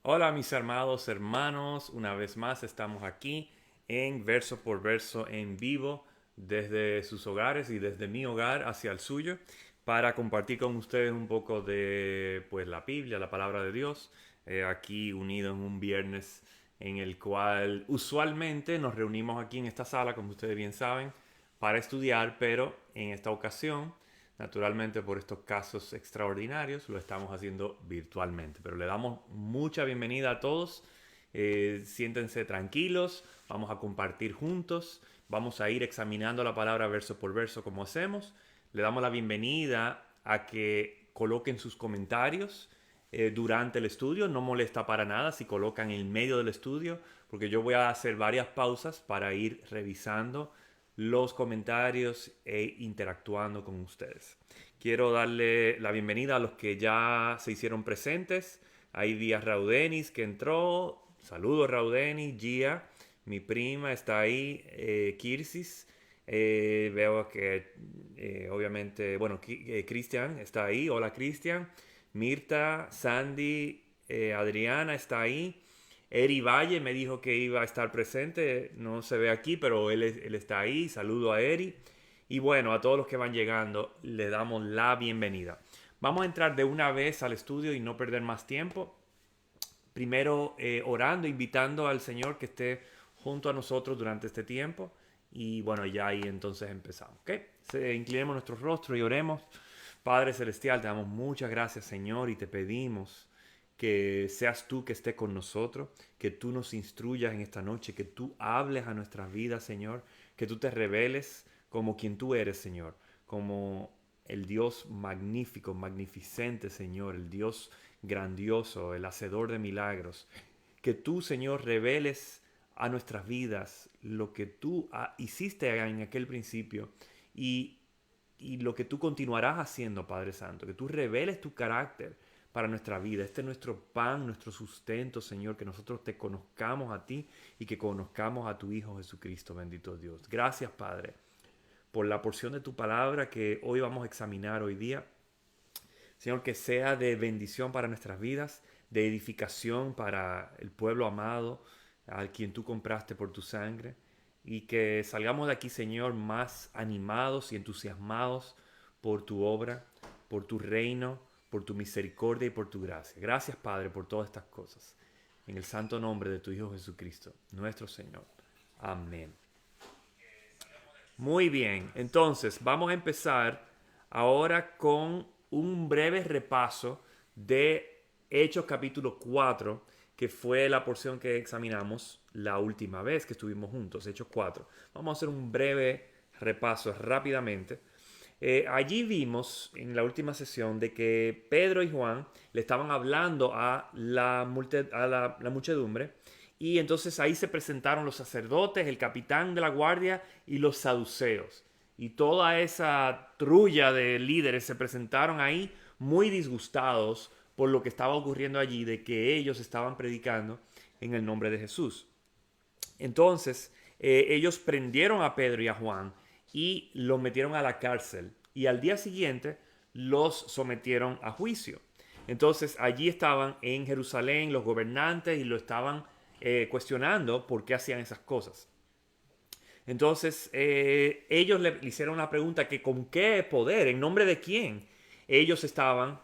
Hola mis amados hermanos, una vez más estamos aquí en verso por verso en vivo desde sus hogares y desde mi hogar hacia el suyo para compartir con ustedes un poco de pues la Biblia, la palabra de Dios, aquí unidos en un viernes en el cual usualmente nos reunimos aquí en esta sala, como ustedes bien saben, para estudiar, pero en esta ocasión naturalmente, por estos casos extraordinarios, lo estamos haciendo virtualmente. Pero le damos mucha bienvenida a todos. Siéntense tranquilos. Vamos a compartir juntos. Vamos a ir examinando la palabra verso por verso como hacemos. Le damos la bienvenida a que coloquen sus comentarios durante el estudio. No molesta para nada si colocan en medio del estudio, porque yo voy a hacer varias pausas para ir revisando los comentarios e interactuando con ustedes. Quiero darle la bienvenida a los que ya se hicieron presentes. Hay Díaz Raudenis que entró. Saludos Raudenis, Gia, mi prima está ahí, Kirsis. Veo que obviamente, bueno, Cristian está ahí. Hola Cristian. Mirta, Sandy, Adriana está ahí. Eri Valle me dijo que iba a estar presente, no se ve aquí, pero él está ahí. Saludo a Eri. Y bueno, a todos los que van llegando, le damos la bienvenida. Vamos a entrar de una vez al estudio y no perder más tiempo. Primero orando, invitando al Señor que esté junto a nosotros durante este tiempo. Y bueno, ya ahí entonces empezamos. ¿Ok? Inclinemos nuestros rostros y oremos. Padre Celestial, te damos muchas gracias, Señor, y te pedimos que seas tú que esté con nosotros, que tú nos instruyas en esta noche, que tú hables a nuestras vidas, Señor, que tú te reveles como quien tú eres, Señor, como el Dios magnífico, magnificente, Señor, el Dios grandioso, el hacedor de milagros. Que tú, Señor, reveles a nuestras vidas lo que tú hiciste en aquel principio y lo que tú continuarás haciendo, Padre Santo, que tú reveles tu carácter para nuestra vida. Este es nuestro pan, nuestro sustento, Señor, que nosotros te conozcamos a ti y que conozcamos a tu Hijo Jesucristo, bendito Dios. Gracias, Padre, por la porción de tu palabra que hoy vamos a examinar hoy día. Señor, que sea de bendición para nuestras vidas, de edificación para el pueblo amado, al quien tú compraste por tu sangre, y que salgamos de aquí, Señor, más animados y entusiasmados por tu obra, por tu reino, por tu misericordia y por tu gracia. Gracias, Padre, por todas estas cosas. En el santo nombre de tu Hijo Jesucristo, nuestro Señor. Amén. Muy bien, entonces vamos a empezar ahora con un breve repaso de Hechos capítulo 4, que fue la porción que examinamos la última vez que estuvimos juntos, Hechos 4. Vamos a hacer un breve repaso rápidamente. Allí vimos en la última sesión de que Pedro y Juan le estaban hablando a la muchedumbre y entonces ahí se presentaron los sacerdotes, el capitán de la guardia y los saduceos. Y toda esa trulla de líderes se presentaron ahí muy disgustados por lo que estaba ocurriendo allí, de que ellos estaban predicando en el nombre de Jesús. Entonces, ellos prendieron a Pedro y a Juan y los metieron a la cárcel. Y al día siguiente los sometieron a juicio. Entonces, allí estaban en Jerusalén los gobernantes y lo estaban cuestionando por qué hacían esas cosas. Entonces, ellos le hicieron la pregunta que con qué poder, en nombre de quién, ellos estaban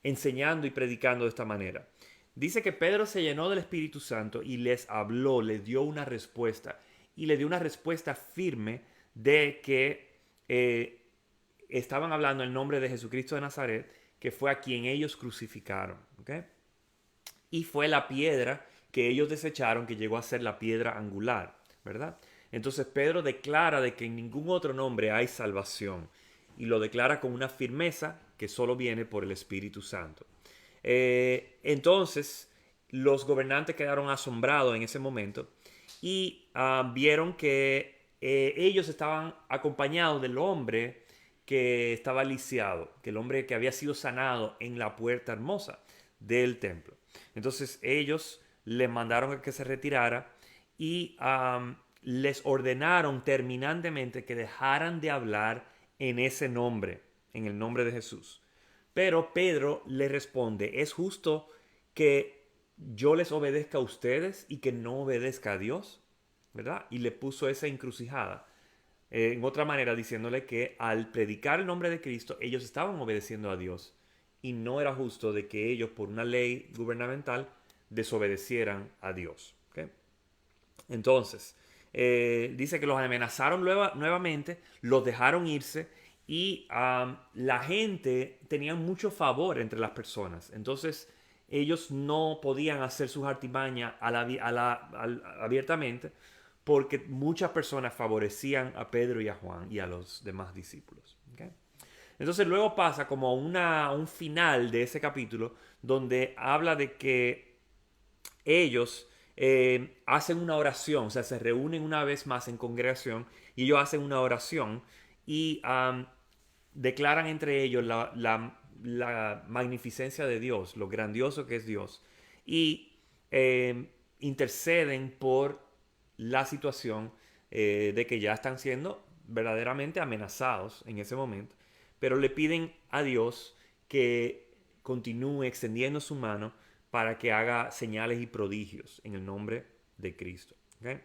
enseñando y predicando de esta manera. Dice que Pedro se llenó del Espíritu Santo y les habló, les dio una respuesta. Y le dio una respuesta firme de que estaban hablando en nombre de Jesucristo de Nazaret, que fue a quien ellos crucificaron. ¿Okay? Y fue la piedra que ellos desecharon que llegó a ser la piedra angular, ¿verdad? Entonces Pedro declara de que en ningún otro nombre hay salvación y lo declara con una firmeza que solo viene por el Espíritu Santo. Entonces los gobernantes quedaron asombrados en ese momento y vieron que ellos estaban acompañados del hombre que estaba lisiado, que el hombre que había sido sanado en la puerta hermosa del templo. Entonces ellos le mandaron a que se retirara y les ordenaron terminantemente que dejaran de hablar en ese nombre, en el nombre de Jesús. Pero Pedro le responde, es justo que yo les obedezca a ustedes y que no obedezca a Dios, ¿verdad? Y le puso esa encrucijada. En otra manera, diciéndole que al predicar el nombre de Cristo, ellos estaban obedeciendo a Dios. Y no era justo de que ellos, por una ley gubernamental, desobedecieran a Dios. ¿Ok? Entonces, dice que los amenazaron nuevamente, los dejaron irse y la gente tenía mucho favor entre las personas. Entonces, ellos no podían hacer sus artimañas abiertamente porque muchas personas favorecían a Pedro y a Juan y a los demás discípulos. ¿Ok? Entonces luego pasa como a un final de ese capítulo donde habla de que ellos hacen una oración, o sea, se reúnen una vez más en congregación y ellos hacen una oración y declaran entre ellos la magnificencia de Dios, lo grandioso que es Dios, y interceden por la situación de que ya están siendo verdaderamente amenazados en ese momento, pero le piden a Dios que continúe extendiendo su mano para que haga señales y prodigios en el nombre de Cristo. ¿Okay?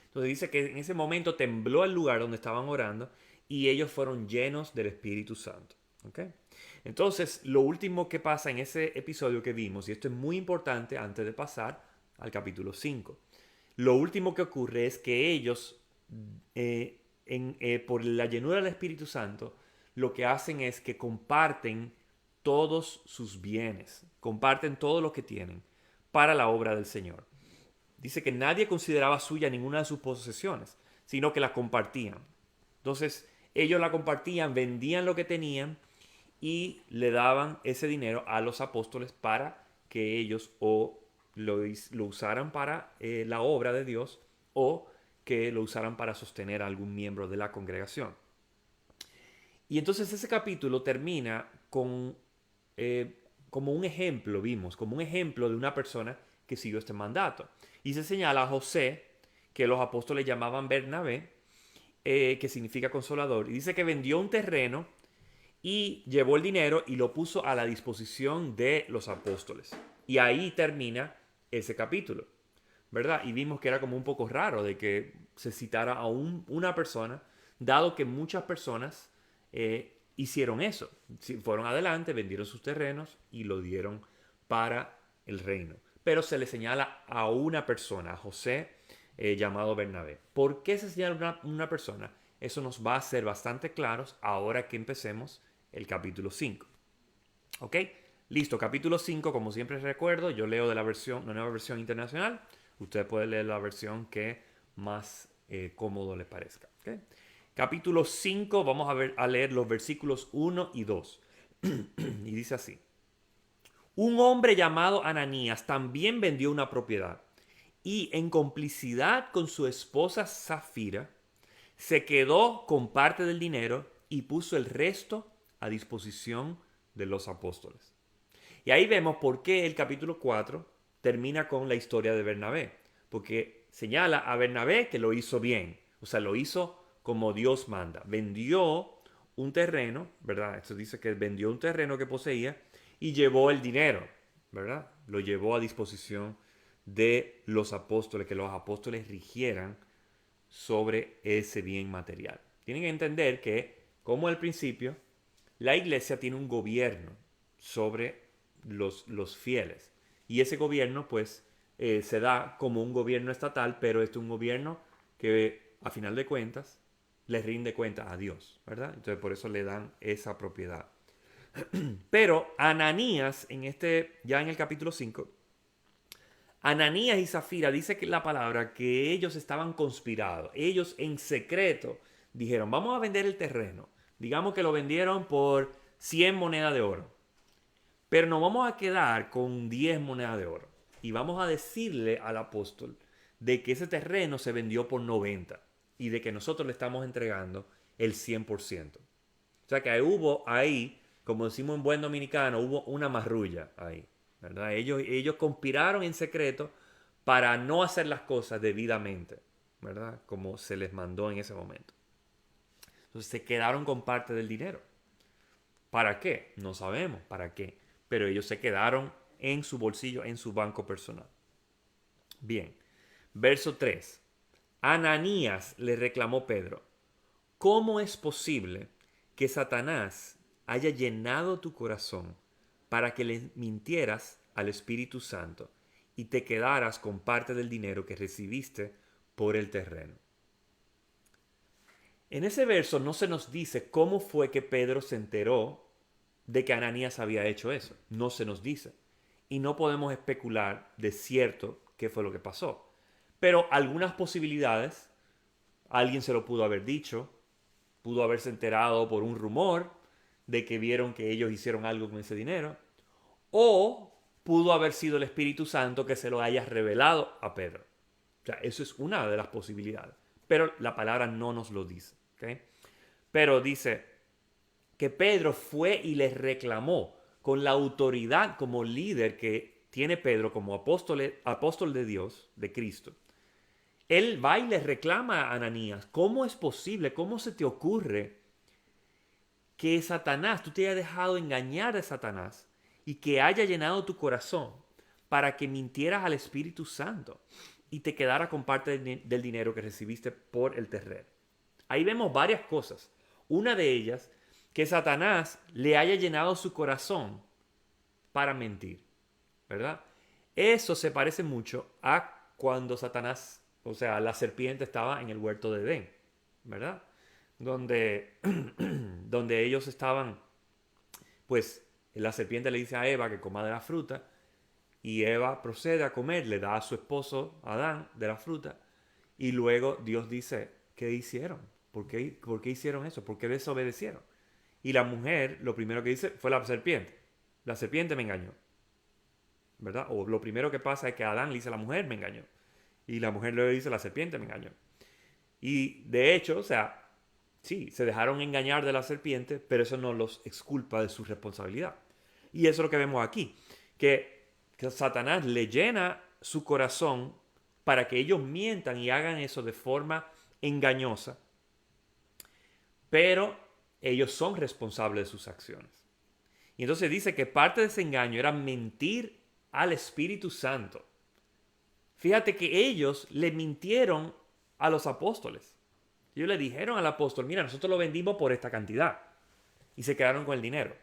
Entonces dice que en ese momento tembló el lugar donde estaban orando y ellos fueron llenos del Espíritu Santo. ¿Okay? Entonces, lo último que pasa en ese episodio que vimos, y esto es muy importante antes de pasar al capítulo 5, lo último que ocurre es que ellos, por la llenura del Espíritu Santo, lo que hacen es que comparten todos sus bienes, comparten todo lo que tienen para la obra del Señor. Dice que nadie consideraba suya ninguna de sus posesiones, sino que la compartían. Entonces, ellos la compartían, vendían lo que tenían y le daban ese dinero a los apóstoles para que ellos o lo usaran para la obra de Dios o que lo usaran para sostener a algún miembro de la congregación. Y entonces ese capítulo termina con, como un ejemplo, vimos, como un ejemplo de una persona que siguió este mandato. Y se señala a José, que los apóstoles llamaban Bernabé, que significa consolador. Y dice que vendió un terreno y llevó el dinero y lo puso a la disposición de los apóstoles. Y ahí termina ese capítulo, ¿verdad? Y vimos que era como un poco raro de que se citara a una persona, dado que muchas personas hicieron eso. Fueron adelante, vendieron sus terrenos y lo dieron para el reino. Pero se le señala a una persona, a José, llamado Bernabé. ¿Por qué se señala una persona? Eso nos va a ser bastante claros ahora que empecemos el capítulo 5. ¿Ok? Listo, capítulo 5, como siempre recuerdo, yo leo de la nueva versión internacional. Usted puede leer la versión que más cómodo le parezca. ¿Okay? Capítulo 5, vamos a leer los versículos 1 y 2. Y dice así. Un hombre llamado Ananías también vendió una propiedad y en complicidad con su esposa Zafira se quedó con parte del dinero y puso el resto a disposición de los apóstoles. Y ahí vemos por qué el capítulo 4 termina con la historia de Bernabé. Porque señala a Bernabé que lo hizo bien. O sea, lo hizo como Dios manda. Vendió un terreno, ¿verdad? Esto dice que vendió un terreno que poseía y llevó el dinero, ¿verdad? Lo llevó a disposición de los apóstoles, que los apóstoles rigieran sobre ese bien material. Tienen que entender que, como al principio, la iglesia tiene un gobierno sobre los fieles. Y ese gobierno, pues, se da como un gobierno estatal, pero este es un gobierno que, a final de cuentas, les rinde cuentas a Dios, ¿verdad? Entonces, por eso le dan esa propiedad. Pero Ananías, ya en el capítulo 5, Ananías y Zafira dice que la palabra que ellos estaban conspirados. Ellos en secreto dijeron, vamos a vender el terreno. Digamos que lo vendieron por 100 monedas de oro. Pero nos vamos a quedar con 10 monedas de oro. Y vamos a decirle al apóstol de que ese terreno se vendió por 90 y de que nosotros le estamos entregando el 100%. O sea que hubo ahí, como decimos en buen dominicano, hubo una marrulla ahí, ¿verdad? Ellos conspiraron en secreto para no hacer las cosas debidamente, ¿verdad? Como se les mandó en ese momento. Entonces se quedaron con parte del dinero. ¿Para qué? No sabemos para qué. Pero ellos se quedaron en su bolsillo, en su banco personal. Bien, verso 3. Ananías le reclamó Pedro: ¿cómo es posible que Satanás haya llenado tu corazón para que le mintieras al Espíritu Santo y te quedaras con parte del dinero que recibiste por el terreno? En ese verso no se nos dice cómo fue que Pedro se enteró de que Ananías había hecho eso. No se nos dice. Y no podemos especular de cierto qué fue lo que pasó. Pero algunas posibilidades, alguien se lo pudo haber dicho, pudo haberse enterado por un rumor de que vieron que ellos hicieron algo con ese dinero, o pudo haber sido el Espíritu Santo que se lo haya revelado a Pedro. O sea, eso es una de las posibilidades. Pero la palabra no nos lo dice. ¿Okay? Pero dice que Pedro fue y les reclamó con la autoridad como líder que tiene Pedro como apóstol de Dios, de Cristo. Él va y le reclama a Ananías: ¿cómo es posible? ¿Cómo se te ocurre que Satanás, tú te hayas dejado engañar de Satanás y que haya llenado tu corazón para que mintieras al Espíritu Santo y te quedara con parte del dinero que recibiste por el terreno? Ahí vemos varias cosas. Una de ellas, que Satanás le haya llenado su corazón para mentir, ¿verdad? Eso se parece mucho a cuando Satanás, o sea, la serpiente estaba en el huerto de Edén, ¿verdad? Donde, donde ellos estaban, pues la serpiente le dice a Eva que coma de la fruta y Eva procede a comer, le da a su esposo Adán de la fruta y luego Dios dice: ¿qué hicieron? ¿Por qué hicieron eso? ¿Por qué desobedecieron? Y la mujer lo primero que dice fue la serpiente. La serpiente me engañó, ¿verdad? O lo primero que pasa es que Adán le dice: la mujer me engañó. Y la mujer luego dice: la serpiente me engañó. Y de hecho, o sea, sí, se dejaron engañar de la serpiente, pero eso no los exculpa de su responsabilidad. Y eso es lo que vemos aquí, que Satanás le llena su corazón para que ellos mientan y hagan eso de forma engañosa, pero ellos son responsables de sus acciones. Y entonces dice que parte de ese engaño era mentir al Espíritu Santo. Fíjate que ellos le mintieron a los apóstoles. Ellos le dijeron al apóstol: mira, nosotros lo vendimos por esta cantidad. Y se quedaron con el dinero.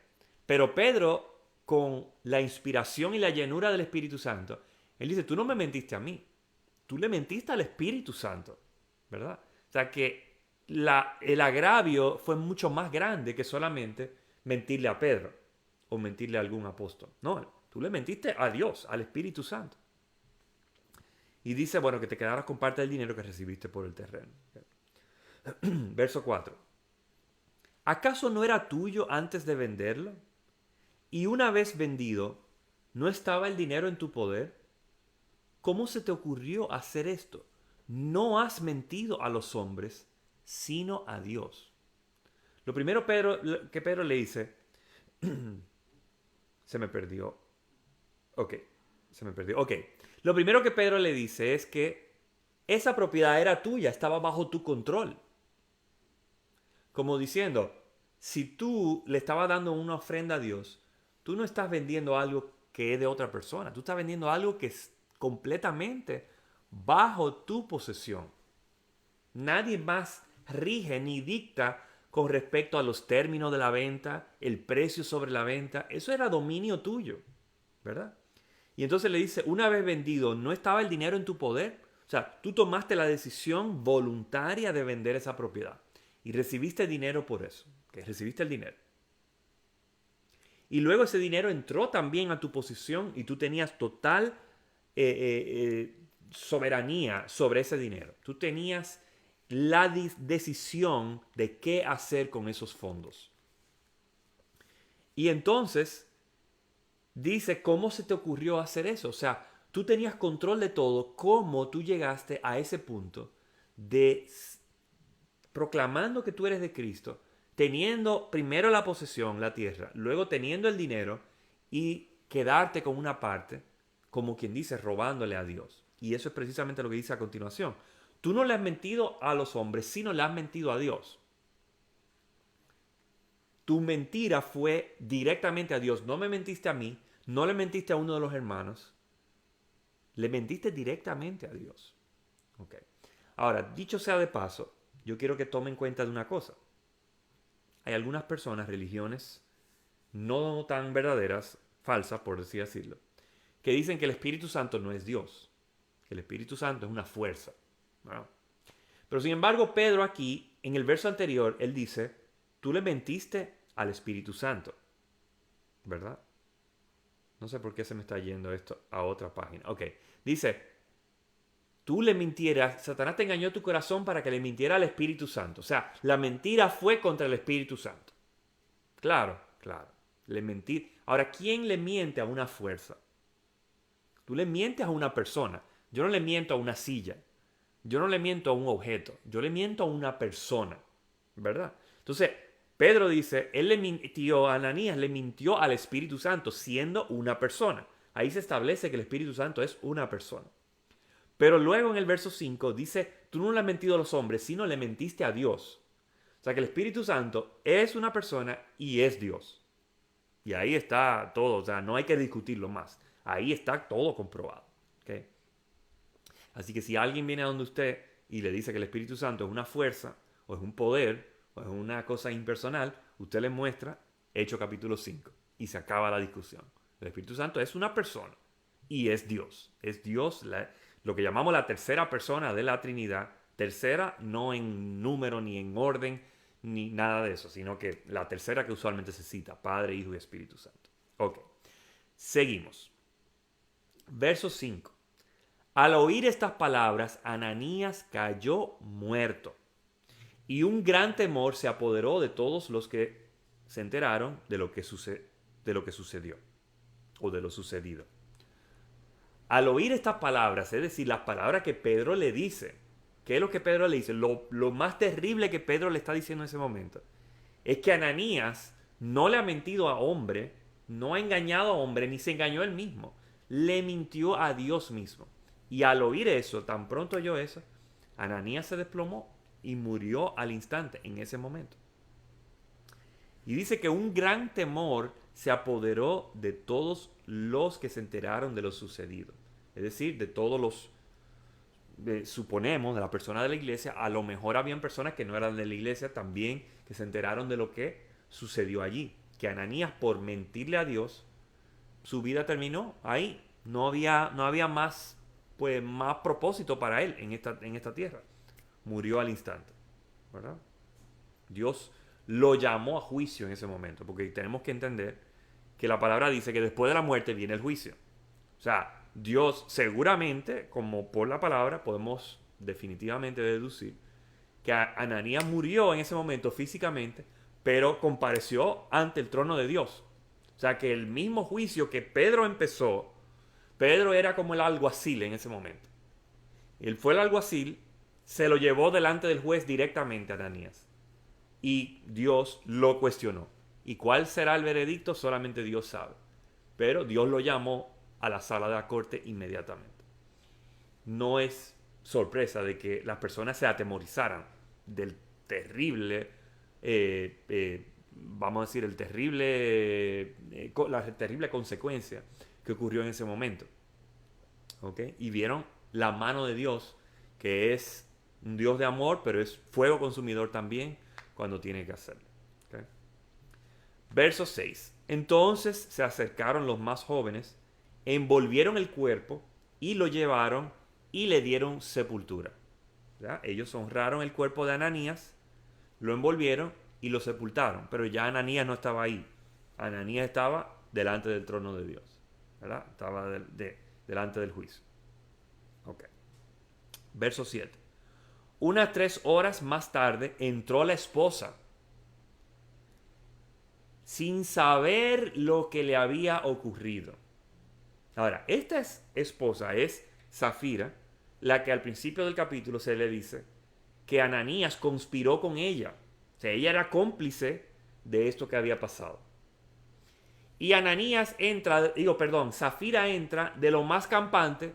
Pero Pedro, con la inspiración y la llenura del Espíritu Santo, él dice: tú no me mentiste a mí, tú le mentiste al Espíritu Santo, ¿verdad? O sea que el agravio fue mucho más grande que solamente mentirle a Pedro o mentirle a algún apóstol. No, tú le mentiste a Dios, al Espíritu Santo. Y dice, bueno, que te quedaras con parte del dinero que recibiste por el terreno. Verso 4. ¿Acaso no era tuyo antes de venderlo? Y una vez vendido, ¿no estaba el dinero en tu poder? ¿Cómo se te ocurrió hacer esto? No has mentido a los hombres, sino a Dios. Lo primero que Pedro le dice, se me perdió. Ok, se me perdió. Ok, lo primero que Pedro le dice es que esa propiedad era tuya, estaba bajo tu control. Como diciendo, si tú le estabas dando una ofrenda a Dios, tú no estás vendiendo algo que es de otra persona, tú estás vendiendo algo que es completamente bajo tu posesión. Nadie más rige ni dicta con respecto a los términos de la venta, el precio sobre la venta. Eso era dominio tuyo, ¿verdad? Y entonces le dice, una vez vendido, ¿no estaba el dinero en tu poder? O sea, tú tomaste la decisión voluntaria de vender esa propiedad y recibiste dinero por eso, que recibiste el dinero. Y luego ese dinero entró también a tu posición y tú tenías total soberanía sobre ese dinero. Tú tenías la decisión de qué hacer con esos fondos. Y entonces dice, ¿cómo se te ocurrió hacer eso? O sea, tú tenías control de todo. ¿Cómo tú llegaste a ese punto de proclamando que tú eres de Cristo, teniendo primero la posesión, la tierra, luego teniendo el dinero y quedarte con una parte, como quien dice, robándole a Dios? Y eso es precisamente lo que dice a continuación. Tú no le has mentido a los hombres, sino le has mentido a Dios. Tu mentira fue directamente a Dios. No me mentiste a mí, no le mentiste a uno de los hermanos, le mentiste directamente a Dios. Ok. Ahora, dicho sea de paso, yo quiero que tomen cuenta de una cosa. Hay algunas personas, religiones no tan verdaderas, falsas por así decirlo, que dicen que el Espíritu Santo no es Dios, que el Espíritu Santo es una fuerza, ¿no? Pero sin embargo, Pedro aquí, en el verso anterior, él dice, tú le mentiste al Espíritu Santo, ¿verdad? No sé por qué se me está yendo esto a otra página. Ok, dice, tú le mintieras, Satanás te engañó tu corazón para que le mintiera al Espíritu Santo. O sea, la mentira fue contra el Espíritu Santo. Claro, claro. Le mentí. Ahora, ¿quién le miente a una fuerza? Tú le mientes a una persona. Yo no le miento a una silla. Yo no le miento a un objeto. Yo le miento a una persona. ¿Verdad? Entonces, Pedro dice, él le mintió a Ananías, le mintió al Espíritu Santo siendo una persona. Ahí se establece que el Espíritu Santo es una persona. Pero luego en el verso 5 dice, tú no le has mentido a los hombres, sino le mentiste a Dios. O sea que el Espíritu Santo es una persona y es Dios. Y ahí está todo, o sea, no hay que discutirlo más. Ahí está todo comprobado. ¿Okay? Así que si alguien viene a donde usted y le dice que el Espíritu Santo es una fuerza, o es un poder, o es una cosa impersonal, usted le muestra Hechos capítulo 5 y se acaba la discusión. El Espíritu Santo es una persona y es Dios. Es Dios, lo que llamamos la tercera persona de la Trinidad. Tercera no en número ni en orden, ni nada de eso, sino que la tercera que usualmente se cita, Padre, Hijo y Espíritu Santo. Ok, seguimos. Verso 5. Al oír estas palabras, Ananías cayó muerto, y un gran temor se apoderó de todos los que se enteraron de lo que sucedió, o de lo sucedido. Al oír estas palabras, es decir, las palabras que Pedro le dice, ¿qué es lo que Pedro le dice? Lo más terrible que Pedro le está diciendo en ese momento es que Ananías no le ha mentido a hombre, no ha engañado a hombre, ni se engañó él mismo. Le mintió a Dios mismo. Y al oír eso, tan pronto oyó eso, Ananías se desplomó y murió al instante, en ese momento. Y dice que un gran temor se apoderó de todos los que se enteraron de lo sucedido. Es decir, de todos los, suponemos, de la persona de la iglesia. A lo mejor habían personas que no eran de la iglesia también que se enteraron de lo que sucedió allí. Que Ananías, por mentirle a Dios, su vida terminó ahí. No había más, pues, más propósito para él en esta tierra. Murió al instante, ¿verdad? Dios lo llamó a juicio en ese momento, porque tenemos que entender que la palabra dice que después de la muerte viene el juicio. O sea, Dios seguramente, como por la palabra, podemos definitivamente deducir que Ananías murió en ese momento físicamente, pero compareció ante el trono de Dios. O sea, que el mismo juicio que Pedro empezó, Pedro era como el alguacil en ese momento. Él fue el alguacil, se lo llevó delante del juez directamente a Ananías. Y Dios lo cuestionó. ¿Y cuál será el veredicto? Solamente Dios sabe. Pero Dios lo llamó a la sala de la corte inmediatamente. No es sorpresa de que las personas se atemorizaran del terrible, vamos a decir, la terrible consecuencia que ocurrió en ese momento. ¿Okay? Y vieron la mano de Dios, que es un Dios de amor, pero es fuego consumidor también cuando tiene que hacerlo. ¿Okay? Verso 6. Entonces se acercaron los más jóvenes, envolvieron el cuerpo y lo llevaron y le dieron sepultura. ¿Ya? Ellos honraron el cuerpo de Ananías, lo envolvieron y lo sepultaron. Pero ya Ananías no estaba ahí. Ananías estaba delante del trono de Dios. ¿Verdad? Estaba delante del juicio. Ok. Verso 7. Unas 3 horas más tarde entró la esposa, sin saber lo que le había ocurrido. Ahora, esta esposa es Safira, la que al principio del capítulo se le dice que Ananías conspiró con ella. O sea, ella era cómplice de esto que había pasado. Y Safira entra de lo más campante,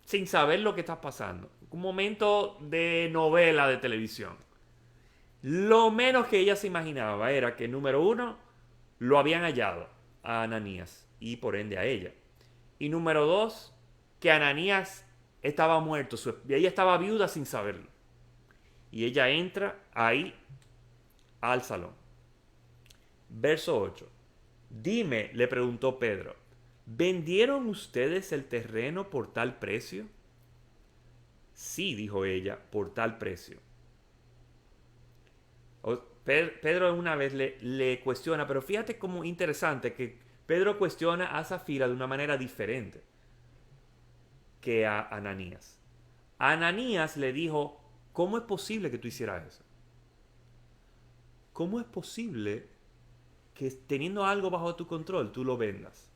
sin saber lo que está pasando. Un momento de novela de televisión. Lo menos que ella se imaginaba era que, número 1, lo habían hallado. a Ananías y por ende a ella. Y número 2, que Ananías estaba muerto, ella estaba viuda sin saberlo. Y ella entra ahí al salón. Verso 8. Dime, le preguntó Pedro, ¿vendieron ustedes el terreno por tal precio? Sí, dijo ella, por tal precio. Pedro una vez le cuestiona, pero fíjate cómo interesante que Pedro cuestiona a Zafira de una manera diferente que a Ananías. A Ananías le dijo, ¿cómo es posible que tú hicieras eso? ¿Cómo es posible que teniendo algo bajo tu control tú lo vendas?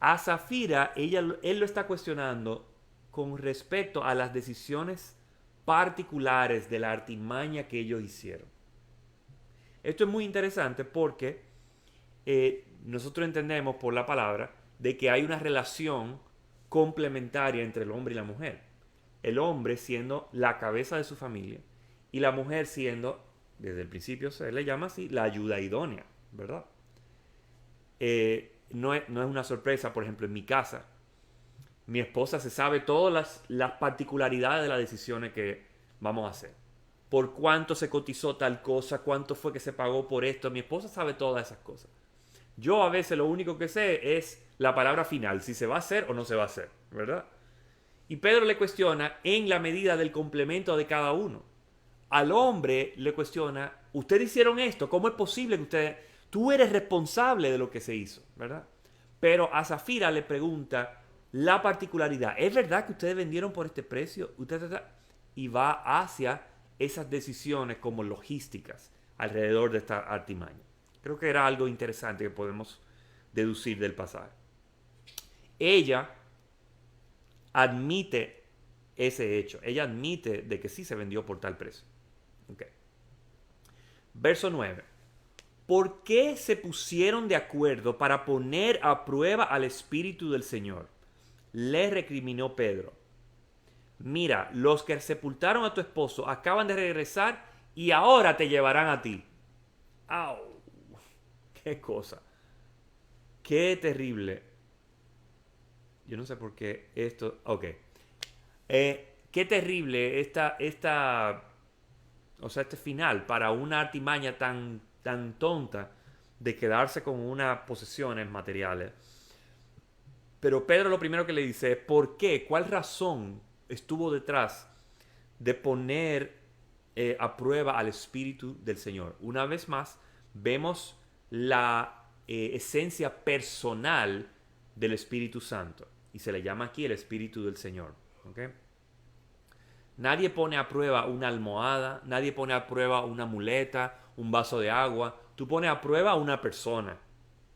A Zafira, él lo está cuestionando con respecto a las decisiones particulares de la artimaña que ellos hicieron. Esto es muy interesante porque nosotros entendemos por la palabra de que hay una relación complementaria entre el hombre y la mujer. El hombre siendo la cabeza de su familia y la mujer siendo, desde el principio se le llama así, la ayuda idónea, ¿verdad? No es una sorpresa, por ejemplo, en mi casa, mi esposa se sabe todas las particularidades de las decisiones que vamos a hacer. Por cuánto se cotizó tal cosa, cuánto fue que se pagó por esto. Mi esposa sabe todas esas cosas. Yo a veces lo único que sé es la palabra final, si se va a hacer o no se va a hacer, ¿verdad? Y Pedro le cuestiona en la medida del complemento de cada uno. Al hombre le cuestiona, ustedes hicieron esto, ¿cómo es posible que ustedes... Tú eres responsable de lo que se hizo, ¿verdad? Pero a Zafira le pregunta la particularidad. ¿Es verdad que ustedes vendieron por este precio? Y va hacia esas decisiones como logísticas alrededor de esta artimaña. Creo que era algo interesante que podemos deducir del pasaje. Ella admite ese hecho. Ella admite de que sí se vendió por tal precio. Okay. Verso 9. ¿Por qué se pusieron de acuerdo para poner a prueba al Espíritu del Señor? Le recriminó Pedro. Mira, los que sepultaron a tu esposo acaban de regresar y ahora te llevarán a ti. ¡Au! ¡Qué cosa! ¡Qué terrible! Yo no sé por qué esto... Ok. Qué terrible este final para una artimaña tan tonta de quedarse con unas posesiones materiales. Pero Pedro lo primero que le dice es ¿por qué? ¿Cuál razón estuvo detrás de poner a prueba al Espíritu del Señor? Una vez más, vemos la esencia personal del Espíritu Santo. Y se le llama aquí el Espíritu del Señor. ¿Okay? Nadie pone a prueba una almohada, nadie pone a prueba una muleta, un vaso de agua. Tú pones a prueba a una persona,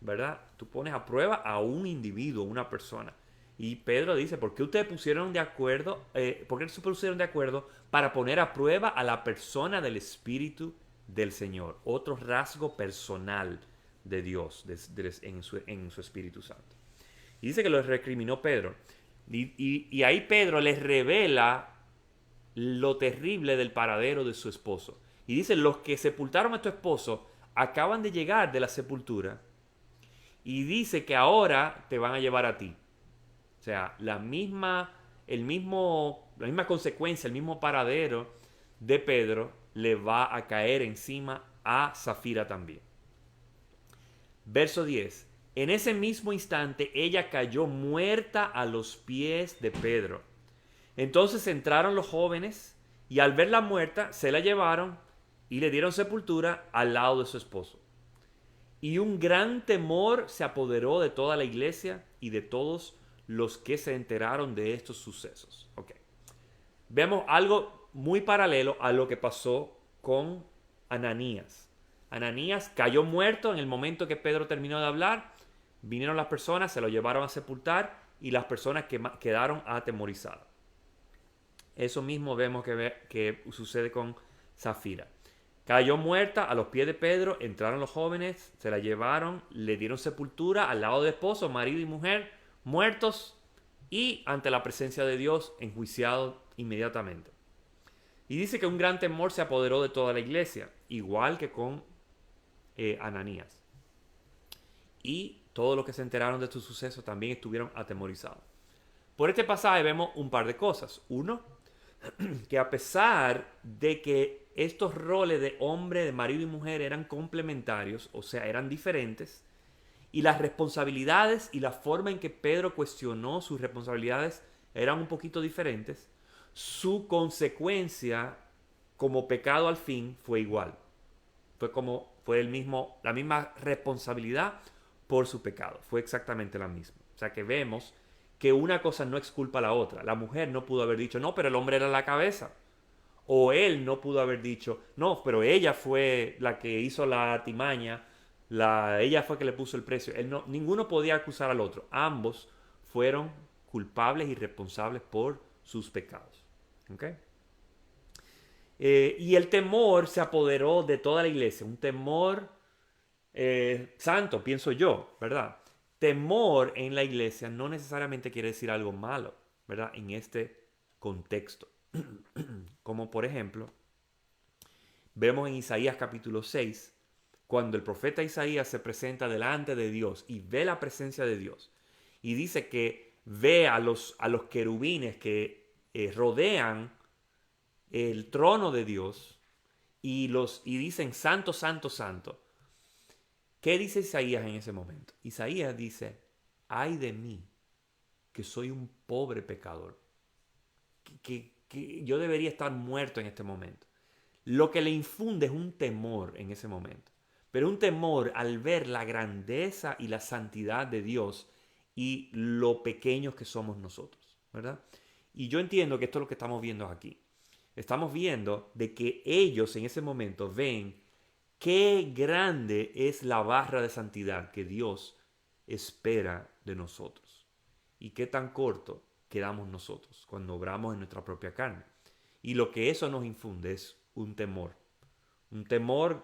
¿verdad? Tú pones a prueba a un individuo, una persona. Y Pedro dice, ¿por qué ustedes pusieron de acuerdo? ¿Por qué se pusieron de acuerdo para poner a prueba a la persona del Espíritu del Señor? Otro rasgo personal de Dios en su Espíritu Santo. Y dice que lo recriminó Pedro. Y ahí Pedro les revela lo terrible del paradero de su esposo. Y dice, los que sepultaron a tu esposo acaban de llegar de la sepultura y dice que ahora te van a llevar a ti. O sea, la misma consecuencia, el mismo paradero de Pedro le va a caer encima a Zafira también. Verso 10. En ese mismo instante ella cayó muerta a los pies de Pedro. Entonces entraron los jóvenes y al verla muerta se la llevaron y le dieron sepultura al lado de su esposo. Y un gran temor se apoderó de toda la iglesia y de todos los que se enteraron de estos sucesos. Okay. Vemos algo muy paralelo a lo que pasó con Ananías. Ananías cayó muerto en el momento que Pedro terminó de hablar. Vinieron las personas, se lo llevaron a sepultar y las personas quedaron atemorizadas. Eso mismo vemos que sucede con Zafira. Cayó muerta a los pies de Pedro, entraron los jóvenes, se la llevaron, le dieron sepultura al lado de esposo, marido y mujer, muertos y ante la presencia de Dios, enjuiciados inmediatamente. Y dice que un gran temor se apoderó de toda la iglesia, igual que con Ananías. y todos los que se enteraron de este suceso también estuvieron atemorizados. Por este pasaje vemos un par de cosas. Uno, que a pesar de que estos roles de hombre, de marido y mujer eran complementarios, o sea, eran diferentes, y las responsabilidades y la forma en que Pedro cuestionó sus responsabilidades eran un poquito diferentes, su consecuencia como pecado al fin fue igual. Fue la misma responsabilidad por su pecado. Fue exactamente la misma. O sea que vemos que una cosa no exculpa a la otra. La mujer no pudo haber dicho, no, pero el hombre era la cabeza. O él no pudo haber dicho, no, pero ella fue la que hizo la artimaña, ella fue que le puso el precio. Ninguno podía acusar al otro. Ambos fueron culpables y responsables por sus pecados. ¿Okay? Y el temor se apoderó de toda la iglesia. Un temor santo, pienso yo, ¿verdad? Temor en la iglesia no necesariamente quiere decir algo malo, ¿verdad? En este contexto. Como por ejemplo, vemos en Isaías capítulo 6, cuando el profeta Isaías se presenta delante de Dios y ve la presencia de Dios. Y dice que ve a los querubines que rodean el trono de Dios y dicen santo, santo, santo. ¿Qué dice Isaías en ese momento? Isaías dice, ay de mí, que soy un pobre pecador, que yo debería estar muerto en este momento. Lo que le infunde es un temor en ese momento, pero un temor al ver la grandeza y la santidad de Dios y lo pequeños que somos nosotros, ¿verdad? Y yo entiendo que esto es lo que estamos viendo aquí. Estamos viendo de que ellos en ese momento ven qué grande es la barra de santidad que Dios espera de nosotros y qué tan corto quedamos nosotros cuando obramos en nuestra propia carne. Y lo que eso nos infunde es un temor un temor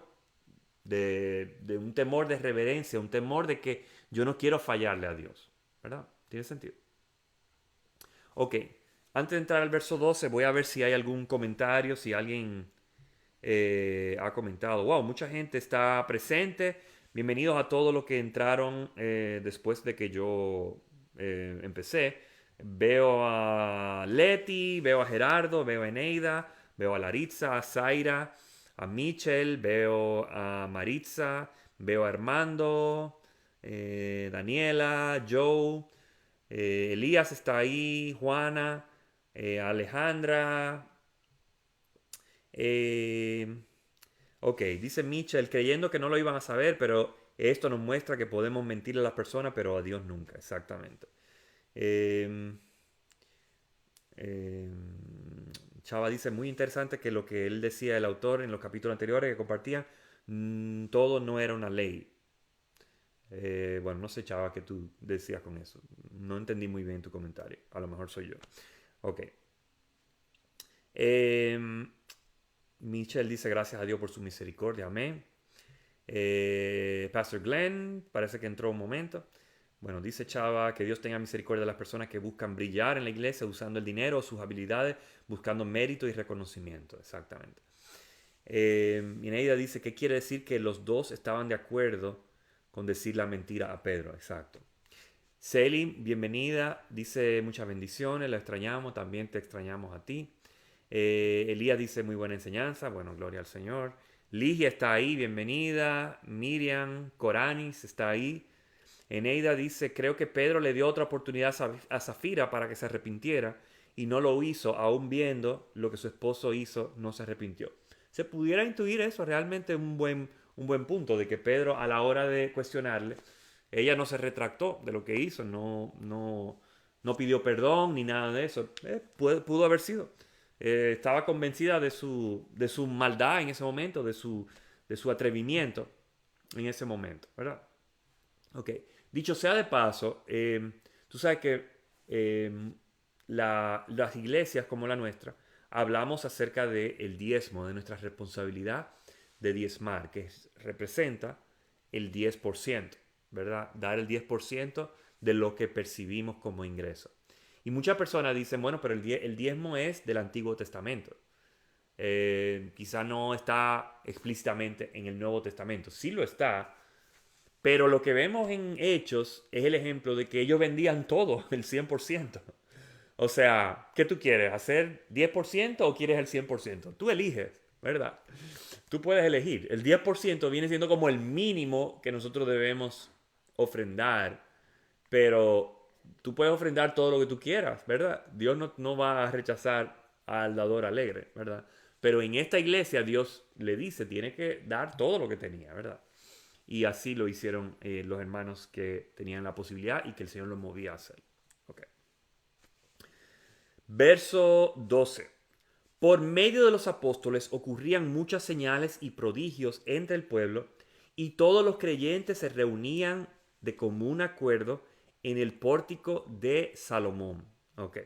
de reverencia, un temor de que yo no quiero fallarle a Dios, ¿verdad? ¿Tiene sentido? Ok, antes de entrar al verso 12 voy a ver si hay algún comentario, si alguien ha comentado. Wow, mucha gente está presente. Bienvenidos a todos los que entraron después de que yo empecé. Veo a Leti, veo a Gerardo, veo a Eneida, veo a Laritza, a Zaira, a Michel, veo a Maritza, veo a Armando, Daniela, Joe, Elías está ahí, Juana, Alejandra. Eh, ok, dice Mitchell, creyendo que no lo iban a saber, pero esto nos muestra que podemos mentirle a las personas, pero a Dios nunca, exactamente. Eh, eh, Chava dice, muy interesante que lo que él decía, el autor, en los capítulos anteriores que compartían, todo no era una ley. Bueno, no sé, Chava, qué tú decías con eso. No entendí muy bien tu comentario. A lo mejor soy yo. Ok. Michelle dice gracias a Dios por su misericordia. Amén. Pastor Glenn parece que entró un momento. Bueno, dice Chava que Dios tenga misericordia de las personas que buscan brillar en la iglesia usando el dinero o sus habilidades, buscando mérito y reconocimiento. Exactamente. Ineida dice que quiere decir que los dos estaban de acuerdo con decir la mentira a Pedro. Exacto. Selim, bienvenida. Dice muchas bendiciones. La extrañamos. También te extrañamos a ti. Elías dice muy buena enseñanza. Bueno, gloria al Señor. Ligia está ahí, bienvenida. Miriam, Coranis está ahí. Eneida dice, creo que Pedro le dio otra oportunidad a Zafira para que se arrepintiera y no lo hizo, aún viendo lo que su esposo hizo, no se arrepintió. Se pudiera intuir eso, realmente un buen punto, de que Pedro a la hora de cuestionarle, ella no se retractó de lo que hizo, no pidió perdón ni nada de eso. Pudo haber sido. Estaba convencida de su maldad en ese momento, de su atrevimiento en ese momento, ¿verdad? Ok, dicho sea de paso, tú sabes que las iglesias como la nuestra hablamos acerca del diezmo, de nuestra responsabilidad de diezmar, que representa el 10%, ¿verdad? Dar el 10% de lo que percibimos como ingreso. Y muchas personas dicen, bueno, pero el diezmo es del Antiguo Testamento. Quizá no está explícitamente en el Nuevo Testamento. Sí lo está, Pero lo que vemos en Hechos es el ejemplo de que ellos vendían todo, el 100%. O sea, ¿qué tú quieres? ¿Hacer 10% o quieres el 100%? Tú eliges, ¿verdad? Tú puedes elegir. El 10% viene siendo como el mínimo que nosotros debemos ofrendar, pero tú puedes ofrendar todo lo que tú quieras, ¿verdad? Dios no va a rechazar al dador alegre, ¿verdad? Pero en esta iglesia Dios le dice, tiene que dar todo lo que tenía, ¿verdad? Y así lo hicieron los hermanos que tenían la posibilidad y que el Señor los movía a hacer. Okay. Verso 12. Por medio de los apóstoles ocurrían muchas señales y prodigios entre el pueblo, y todos los creyentes se reunían de común acuerdo en el pórtico de Salomón. Okay.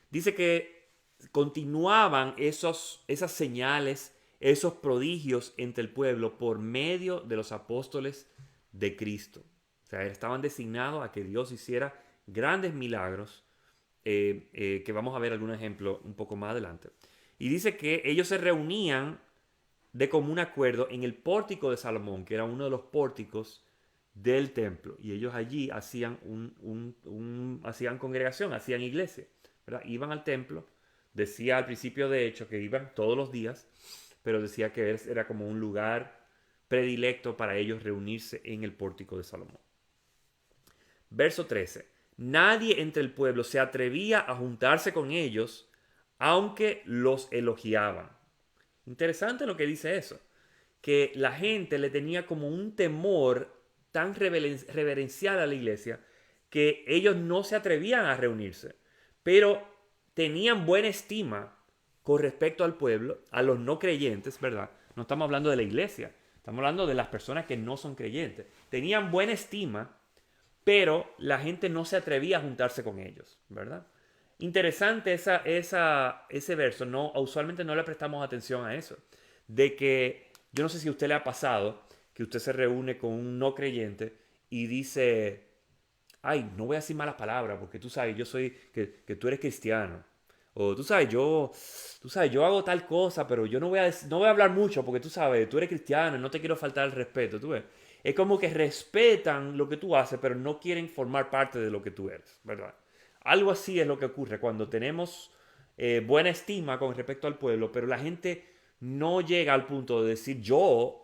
Dice que continuaban esas señales, esos prodigios entre el pueblo por medio de los apóstoles de Cristo. O sea, estaban designados a que Dios hiciera grandes milagros, que vamos a ver algún ejemplo un poco más adelante. Y dice que ellos se reunían de común acuerdo en el pórtico de Salomón, que era uno de los pórticos del templo. Y ellos allí hacían, hacían congregación, hacían iglesia, ¿verdad? Iban al templo, decía al principio de hecho que iban todos los días, pero decía que era como un lugar predilecto para ellos reunirse en el pórtico de Salomón. Verso 13. Nadie entre el pueblo se atrevía a juntarse con ellos, aunque los elogiaban. Interesante lo que dice eso, que la gente le tenía como un temor tan reverencial a la iglesia que ellos no se atrevían a reunirse, pero tenían buena estima con respecto al pueblo, a los no creyentes, ¿verdad? No estamos hablando de la iglesia, estamos hablando de las personas que no son creyentes. Tenían buena estima, pero la gente no se atrevía a juntarse con ellos, ¿verdad? Interesante ese verso, no, usualmente no le prestamos atención a eso, de que yo no sé si a usted le ha pasado que usted se reúne con un no creyente y dice, ay, no voy a decir malas palabras porque tú sabes, que tú eres cristiano. O tú sabes, yo hago tal cosa, pero yo no voy a hablar mucho porque tú eres cristiano y no te quiero faltar el respeto, tú ves. Es como que respetan lo que tú haces, pero no quieren formar parte de lo que tú eres, ¿verdad? Algo así es lo que ocurre cuando tenemos buena estima con respecto al pueblo, pero la gente no llega al punto de decir yo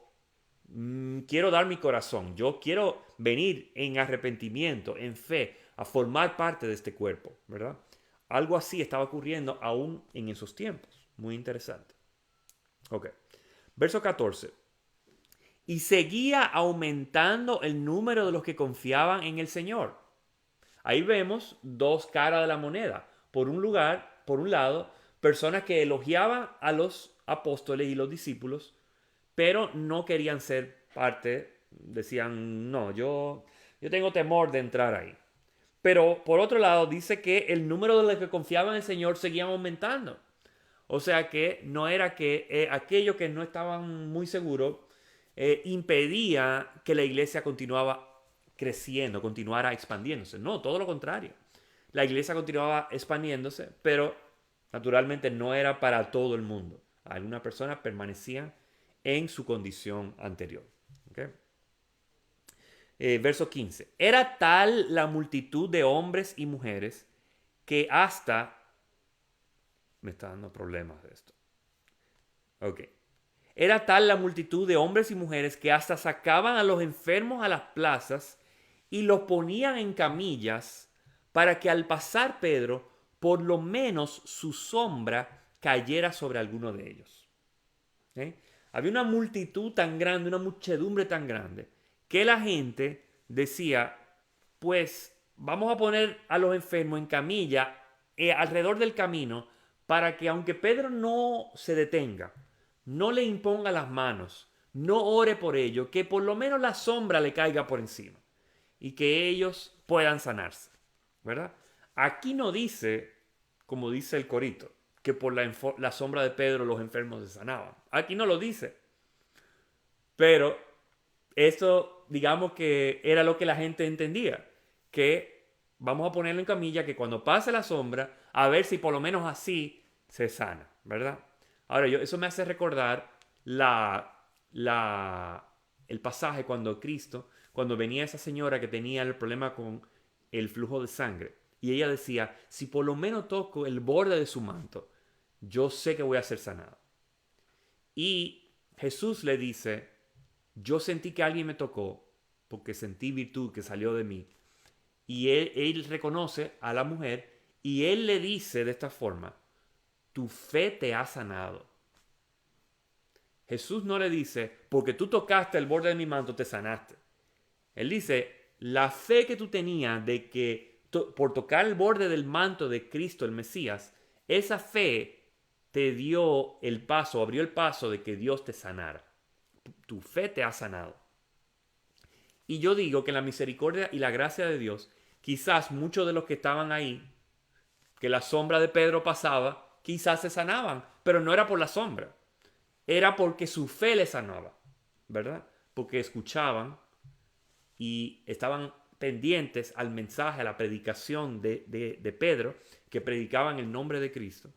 quiero dar mi corazón, yo quiero venir en arrepentimiento, en fe, a formar parte de este cuerpo, ¿verdad? Algo así estaba ocurriendo aún en esos tiempos. Muy interesante. Ok. Verso 14. Y seguía aumentando el número de los que confiaban en el Señor. Ahí vemos dos caras de la moneda. Por un lado, personas que elogiaban a los apóstoles y los discípulos, pero no querían ser parte, decían, no, yo tengo temor de entrar ahí. Pero por otro lado, dice que el número de los que confiaban en el Señor seguía aumentando. O sea que no era que aquellos que no estaban muy seguros impedía que la iglesia continuaba creciendo, continuara expandiéndose. No, todo lo contrario. La iglesia continuaba expandiéndose, pero naturalmente no era para todo el mundo. Algunas personas permanecían en su condición anterior. ¿Okay? Verso 15. Era tal la multitud de hombres y mujeres que hasta... Me está dando problemas de esto. Ok. Era tal la multitud de hombres y mujeres que hasta sacaban a los enfermos a las plazas y los ponían en camillas para que al pasar Pedro, por lo menos su sombra cayera sobre alguno de ellos. ¿Eh? Había una multitud tan grande, una muchedumbre tan grande, que la gente decía, pues vamos a poner a los enfermos en camilla alrededor del camino para que aunque Pedro no se detenga, no le imponga las manos, no ore por ello, que por lo menos la sombra le caiga por encima y que ellos puedan sanarse, ¿verdad? Aquí no dice, como dice el corito, que por la sombra de Pedro los enfermos se sanaban. Aquí no lo dice. Pero eso, digamos que era lo que la gente entendía, que vamos a ponerlo en camilla, que cuando pase la sombra, a ver si por lo menos así se sana, ¿verdad? Ahora, eso me hace recordar el pasaje cuando venía esa señora que tenía el problema con el flujo de sangre. Y ella decía, si por lo menos toco el borde de su manto, yo sé que voy a ser sanado. Y Jesús le dice, yo sentí que alguien me tocó porque sentí virtud que salió de mí. Y él reconoce a la mujer y él le dice de esta forma, tu fe te ha sanado. Jesús no le dice, porque tú tocaste el borde de mi manto, te sanaste. Él dice, la fe que tú tenías de que por tocar el borde del manto de Cristo, el Mesías, esa fe te dio el paso, abrió el paso de que Dios te sanara. Tu fe te ha sanado. Y yo digo que la misericordia y la gracia de Dios, quizás muchos de los que estaban ahí, que la sombra de Pedro pasaba, quizás se sanaban, pero no era por la sombra. Era porque su fe les sanaba, ¿verdad? Porque escuchaban y estaban pendientes al mensaje, a la predicación de Pedro, que predicaban el nombre de Cristo,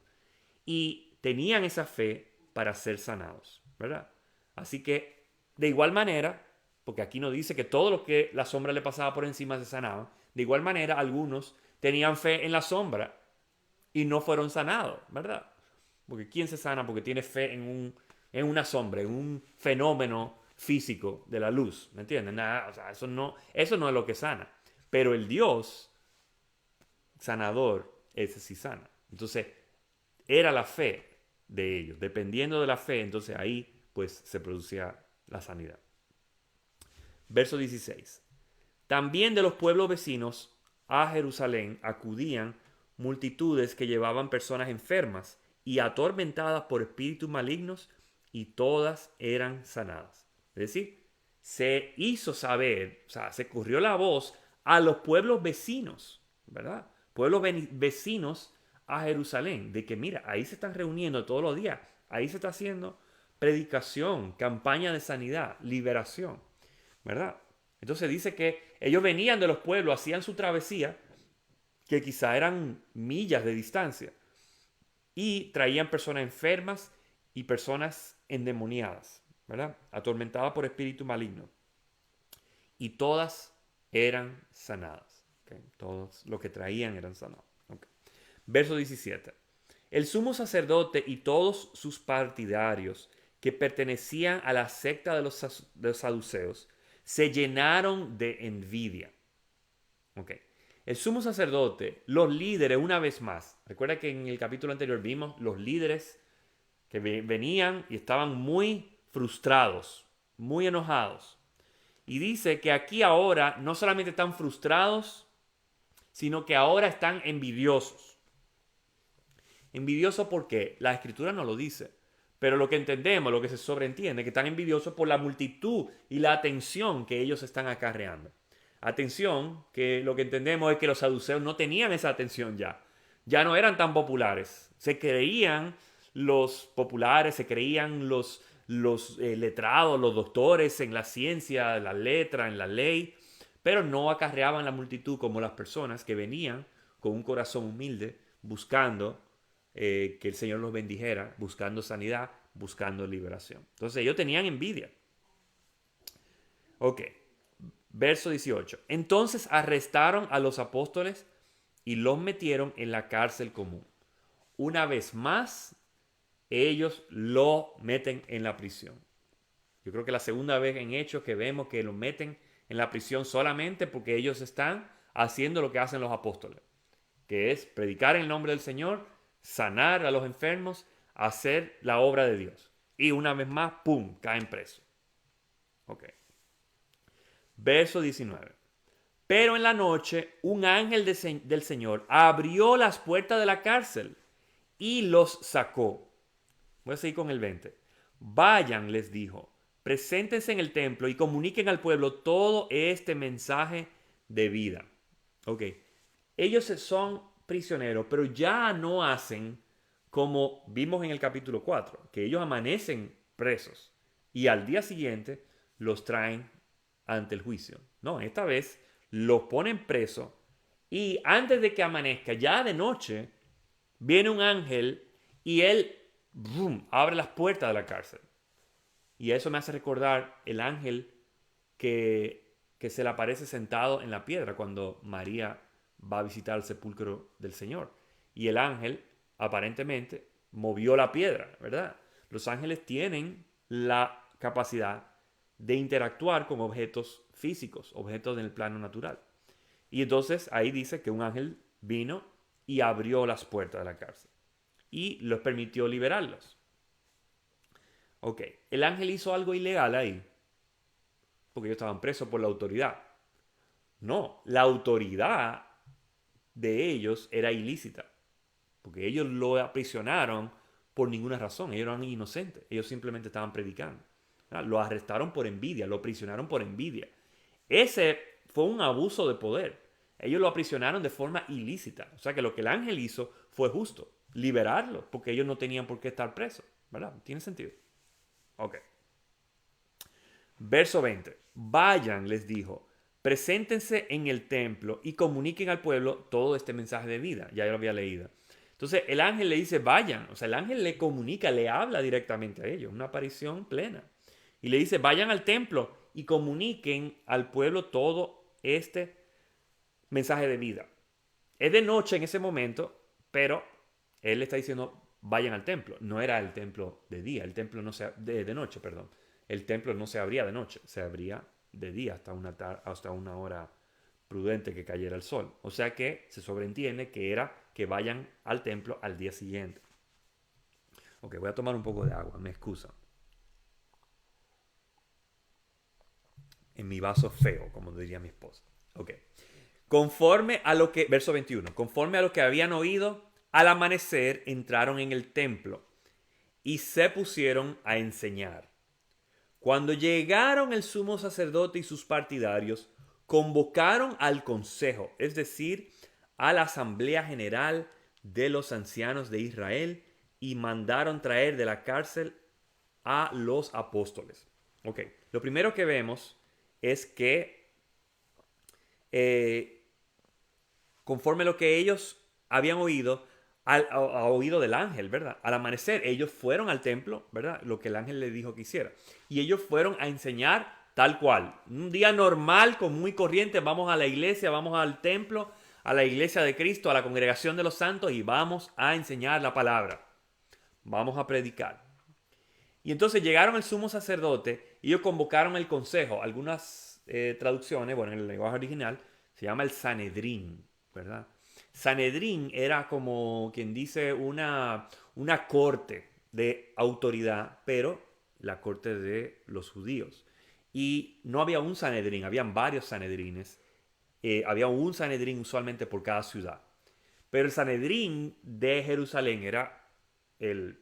y tenían esa fe para ser sanados, ¿verdad? Así que, de igual manera, porque aquí no dice que todo lo que la sombra le pasaba por encima se sanaban, de igual manera algunos tenían fe en la sombra y no fueron sanados, ¿verdad? Porque ¿quién se sana porque tiene fe en una sombra, en un fenómeno físico de la luz? ¿Me entienden? Nada, o sea, eso no es lo que sana. Pero el Dios sanador, ese sí sana. Entonces, era la fe de ellos. Dependiendo de la fe, entonces ahí pues se producía la sanidad. Verso 16. También de los pueblos vecinos a Jerusalén acudían multitudes que llevaban personas enfermas y atormentadas por espíritus malignos, y todas eran sanadas. Es decir, se hizo saber, o sea, se corrió la voz a los pueblos vecinos, ¿verdad? Pueblos vecinos a Jerusalén, de que mira, ahí se están reuniendo todos los días, ahí se está haciendo predicación, campaña de sanidad, liberación, ¿verdad? Entonces dice que ellos venían de los pueblos, hacían su travesía, que quizá eran millas de distancia, y traían personas enfermas y personas endemoniadas, ¿verdad? Atormentadas por espíritu maligno. Y todas eran sanadas. ¿Okay? Todos los que traían eran sanados. ¿Okay? Verso 17. El sumo sacerdote y todos sus partidarios que pertenecían a la secta de los saduceos se llenaron de envidia. Okay. El sumo sacerdote, los líderes, una vez más, recuerda que en el capítulo anterior vimos los líderes que venían y estaban muy frustrados, muy enojados. Y dice que aquí ahora no solamente están frustrados, sino que ahora están envidiosos. Envidiosos porque la escritura no lo dice, pero lo que entendemos, lo que se sobreentiende, que están envidiosos por la multitud y la atención que ellos están acarreando. Atención, que lo que entendemos es que los saduceos no tenían esa atención ya. Ya no eran tan populares. Se creían los populares, se creían los letrados, los doctores en la ciencia, en la letra, en la ley, pero no acarreaban la multitud como las personas que venían con un corazón humilde, buscando que el Señor los bendijera, buscando sanidad, buscando liberación. Entonces ellos tenían envidia. Ok. Verso 18. Entonces arrestaron a los apóstoles y los metieron en la cárcel común. Una vez más, ellos lo meten en la prisión. Yo creo que la segunda vez en Hechos que vemos que lo meten en la prisión solamente porque ellos están haciendo lo que hacen los apóstoles, que es predicar en el nombre del Señor, sanar a los enfermos, hacer la obra de Dios. Y una vez más, ¡pum!, caen presos. Ok. Verso 19. Pero en la noche un ángel del Señor abrió las puertas de la cárcel y los sacó. Voy a seguir con el 20. Vayan, les dijo, preséntense en el templo y comuniquen al pueblo todo este mensaje de vida. Ok. Ellos son prisioneros, pero ya no hacen como vimos en el capítulo 4, que ellos amanecen presos y al día siguiente los traen ante el juicio. No, esta vez los ponen presos y antes de que amanezca, ya de noche, viene un ángel y él abre las puertas de la cárcel. Y eso me hace recordar el ángel que se le aparece sentado en la piedra cuando María va a visitar el sepulcro del Señor. Y el ángel aparentemente movió la piedra, ¿verdad? Los ángeles tienen la capacidad de interactuar con objetos físicos, objetos en el plano natural. Y entonces ahí dice que un ángel vino y abrió las puertas de la cárcel y los permitió liberarlos. Ok, el ángel hizo algo ilegal ahí, porque ellos estaban presos por la autoridad. No, la autoridad de ellos era ilícita, porque ellos lo aprisionaron por ninguna razón, ellos eran inocentes, ellos simplemente estaban predicando. Lo arrestaron por envidia, lo aprisionaron por envidia. Ese fue un abuso de poder. Ellos lo aprisionaron de forma ilícita. O sea que lo que el ángel hizo fue justo, liberarlo, porque ellos no tenían por qué estar presos. ¿Verdad? ¿Tiene sentido? Ok. Verso 20. Vayan, les dijo, preséntense en el templo y comuniquen al pueblo todo este mensaje de vida. Ya yo lo había leído. Entonces el ángel le dice, vayan. O sea, el ángel le comunica, le habla directamente a ellos. Una aparición plena. Y le dice, vayan al templo y comuniquen al pueblo todo este mensaje de vida. Es de noche en ese momento, pero él le está diciendo, vayan al templo. No era el templo de día, el templo no se de noche, perdón. El templo no se abría de noche, se abría de día hasta una hora prudente que cayera el sol. O sea que se sobreentiende que era que vayan al templo al día siguiente. Ok, voy a tomar un poco de agua, me excusan. En mi vaso feo, como diría mi esposa. Ok. Conforme a lo que, verso 21, conforme a lo que habían oído, al amanecer entraron en el templo y se pusieron a enseñar. Cuando llegaron el sumo sacerdote y sus partidarios, convocaron al consejo, es decir, a la asamblea general de los ancianos de Israel, y mandaron traer de la cárcel a los apóstoles. Ok, lo primero que vemos es que conforme a lo que ellos habían oído, a oído del ángel, ¿verdad? Al amanecer, ellos fueron al templo, ¿verdad? Lo que el ángel les dijo que hiciera. Y ellos fueron a enseñar tal cual. Un día normal, común y corriente, vamos a la iglesia, vamos al templo, a la iglesia de Cristo, a la congregación de los santos y vamos a enseñar la palabra. Vamos a predicar. Y entonces llegaron el sumo sacerdote y ellos convocaron el consejo. Algunas traducciones, bueno, en el lenguaje original, se llama el Sanedrín, ¿verdad? Sanedrín era como quien dice una corte de autoridad, pero la corte de los judíos. Y no había un Sanedrín, habían varios Sanedrines. Había un Sanedrín usualmente por cada ciudad. Pero el Sanedrín de Jerusalén era el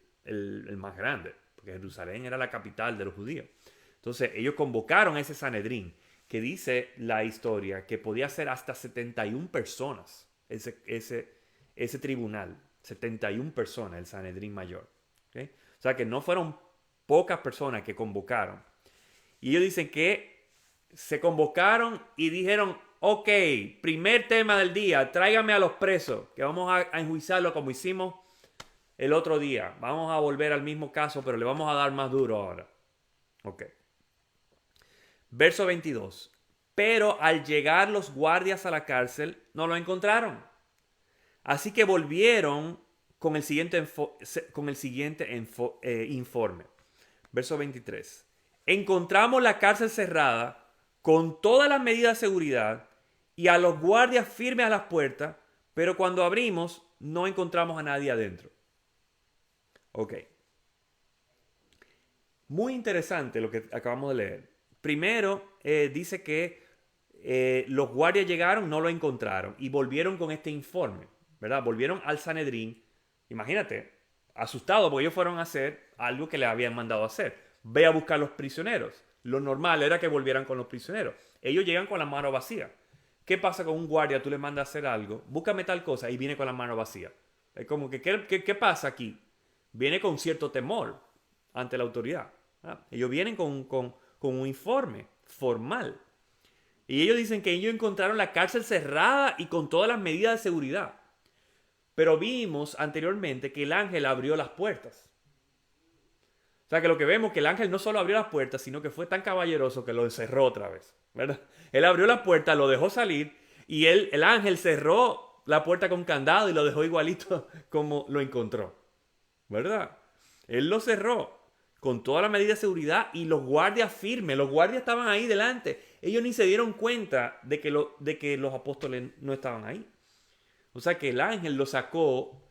más grande, porque Jerusalén era la capital de los judíos. Entonces ellos convocaron a ese Sanedrín, que dice la historia que podía ser hasta 71 personas ese tribunal, 71 personas, el Sanedrín mayor. ¿Okay? O sea que no fueron pocas personas que convocaron. Y ellos dicen que se convocaron y dijeron, ok, primer tema del día, tráigame a los presos, que vamos a enjuiciarlo como hicimos el otro día. Vamos a volver al mismo caso, pero le vamos a dar más duro ahora. Ok. Verso 22. Pero al llegar los guardias a la cárcel, no lo encontraron. Así que volvieron con el siguiente informe. Verso 23. Encontramos la cárcel cerrada con todas las medidas de seguridad y a los guardias firmes a las puertas, pero cuando abrimos no encontramos a nadie adentro. Ok. Muy interesante lo que acabamos de leer. Primero, dice que los guardias llegaron, no lo encontraron y volvieron con este informe, ¿verdad? Volvieron al Sanedrín, imagínate, asustados porque ellos fueron a hacer algo que le habían mandado a hacer. Ve a buscar los prisioneros. Lo normal era que volvieran con los prisioneros. Ellos llegan con las manos vacías. ¿Qué pasa con un guardia? Tú le mandas a hacer algo, búscame tal cosa y viene con las manos vacías. Es como que, ¿qué pasa aquí? Viene con cierto temor ante la autoridad. ¿Verdad? Ellos vienen con un informe formal. Y ellos dicen que ellos encontraron la cárcel cerrada y con todas las medidas de seguridad. Pero vimos anteriormente que el ángel abrió las puertas. O sea que lo que vemos es que el ángel no solo abrió las puertas, sino que fue tan caballeroso que lo encerró otra vez, ¿verdad? Él abrió la puerta, lo dejó salir y el ángel cerró la puerta con candado y lo dejó igualito como lo encontró, ¿verdad? Él lo cerró con toda la medida de seguridad y los guardias firmes, los guardias estaban ahí delante. Ellos ni se dieron cuenta de que los apóstoles no estaban ahí. O sea que el ángel lo sacó,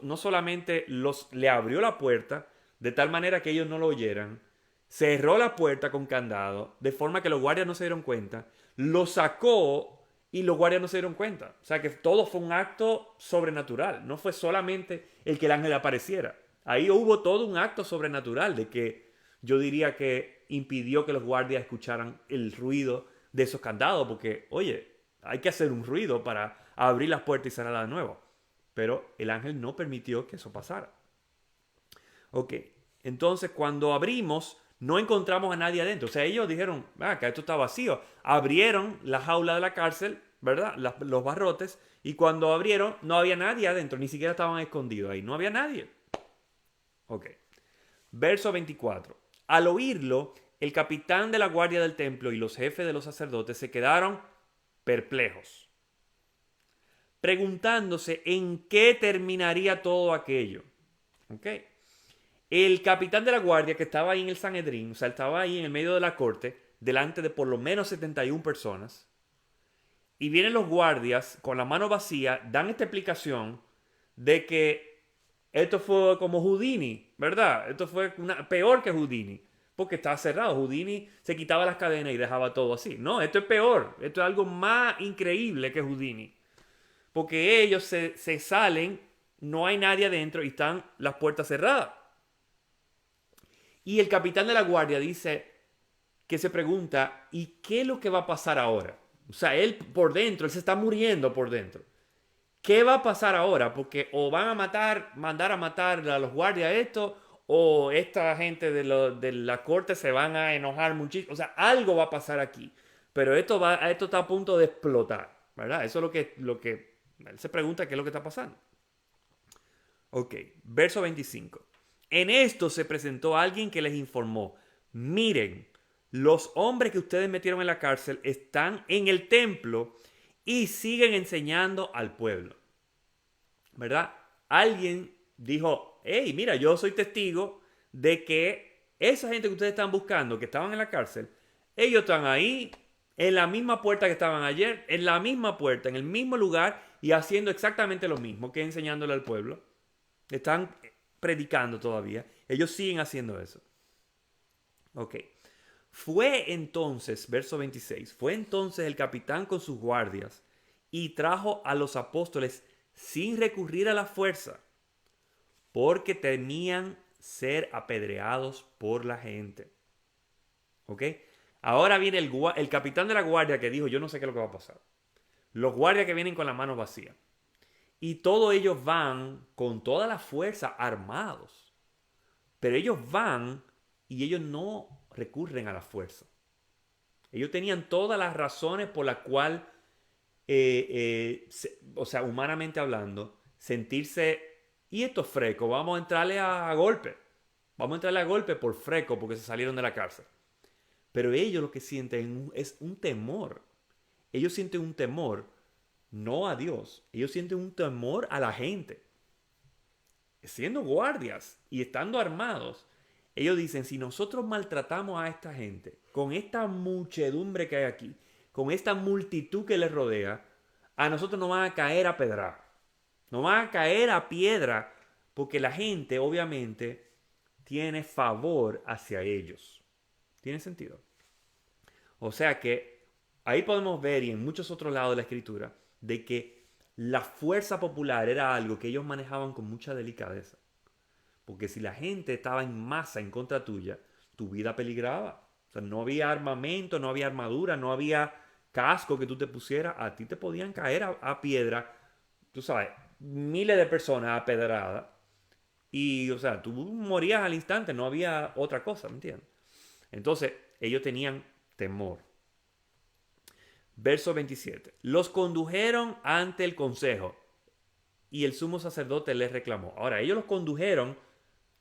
no solamente le abrió la puerta, de tal manera que ellos no lo oyeran, cerró la puerta con candado, de forma que los guardias no se dieron cuenta, lo sacó y los guardias no se dieron cuenta. O sea que todo fue un acto sobrenatural, no fue solamente el que el ángel apareciera. Ahí hubo todo un acto sobrenatural de que yo diría que impidió que los guardias escucharan el ruido de esos candados, porque, oye, hay que hacer un ruido para abrir las puertas y cerrarlas de nuevo. Pero el ángel no permitió que eso pasara. Ok, entonces cuando abrimos, no encontramos a nadie adentro. O sea, ellos dijeron, que esto está vacío. Abrieron la jaula de la cárcel, ¿verdad? Los barrotes. Y cuando abrieron, no había nadie adentro. Ni siquiera estaban escondidos ahí. No había nadie. Ok. Verso 24. Al oírlo, el capitán de la guardia del templo y los jefes de los sacerdotes se quedaron perplejos, preguntándose en qué terminaría todo aquello. ¿Ok? El capitán de la guardia que estaba ahí en el Sanedrín, o sea, estaba ahí en el medio de la corte, delante de por lo menos 71 personas, y vienen los guardias con la mano vacía, dan esta explicación de que esto fue como Houdini, ¿verdad? Esto fue peor que Houdini, porque estaba cerrado. Houdini se quitaba las cadenas y dejaba todo así. No, esto es peor, esto es algo más increíble que Houdini, porque ellos se salen, no hay nadie adentro y están las puertas cerradas. Y el capitán de la guardia dice que se pregunta, ¿y qué es lo que va a pasar ahora? O sea, él por dentro, él se está muriendo por dentro. ¿Qué va a pasar ahora? Porque o van a mandar a matar a los guardias esto, o esta gente de la corte se van a enojar muchísimo. O sea, algo va a pasar aquí. Pero esto está a punto de explotar, ¿verdad? Eso es lo que él se pregunta qué es lo que está pasando. Ok, verso 25. En esto se presentó alguien que les informó, miren, los hombres que ustedes metieron en la cárcel están en el templo y siguen enseñando al pueblo. ¿Verdad? Alguien dijo, hey, mira, yo soy testigo de que esa gente que ustedes están buscando, que estaban en la cárcel, ellos están ahí, en la misma puerta que estaban ayer, en la misma puerta, en el mismo lugar y haciendo exactamente lo mismo que enseñándole al pueblo. Están predicando todavía. Ellos siguen haciendo eso. Ok. Fue entonces, verso 26, fue entonces el capitán con sus guardias y trajo a los apóstoles sin recurrir a la fuerza, porque temían ser apedreados por la gente. ¿Ok? Ahora viene el capitán de la guardia que dijo, yo no sé qué es lo que va a pasar. Los guardias que vienen con las manos vacías. Y todos ellos van con toda la fuerza armados. Pero ellos van y ellos no recurren a la fuerza. Ellos tenían todas las razones por las cuales, o sea, humanamente hablando, sentirse, y esto es freco, vamos a entrarle a golpe. Vamos a entrarle a golpe por freco porque se salieron de la cárcel. Pero ellos lo que sienten es un temor. Ellos sienten un temor, no a Dios. Ellos sienten un temor a la gente. Siendo guardias y estando armados, ellos dicen, si nosotros maltratamos a esta gente, con esta muchedumbre que hay aquí, con esta multitud que les rodea, a nosotros nos van a caer a pedra. Nos van a caer a piedra, porque la gente obviamente tiene favor hacia ellos. ¿Tiene sentido? O sea que ahí podemos ver, y en muchos otros lados de la escritura, de que la fuerza popular era algo que ellos manejaban con mucha delicadeza. Porque si la gente estaba en masa en contra tuya, tu vida peligraba. O sea, no había armamento, no había armadura, no había casco que tú te pusieras. A ti te podían caer a piedra, tú sabes, miles de personas a pedrada. Y, o sea, tú morías al instante, no había otra cosa, ¿me entiendes? Entonces, ellos tenían temor. Verso 27. Los condujeron ante el consejo y el sumo sacerdote les reclamó. Ahora, ellos los condujeron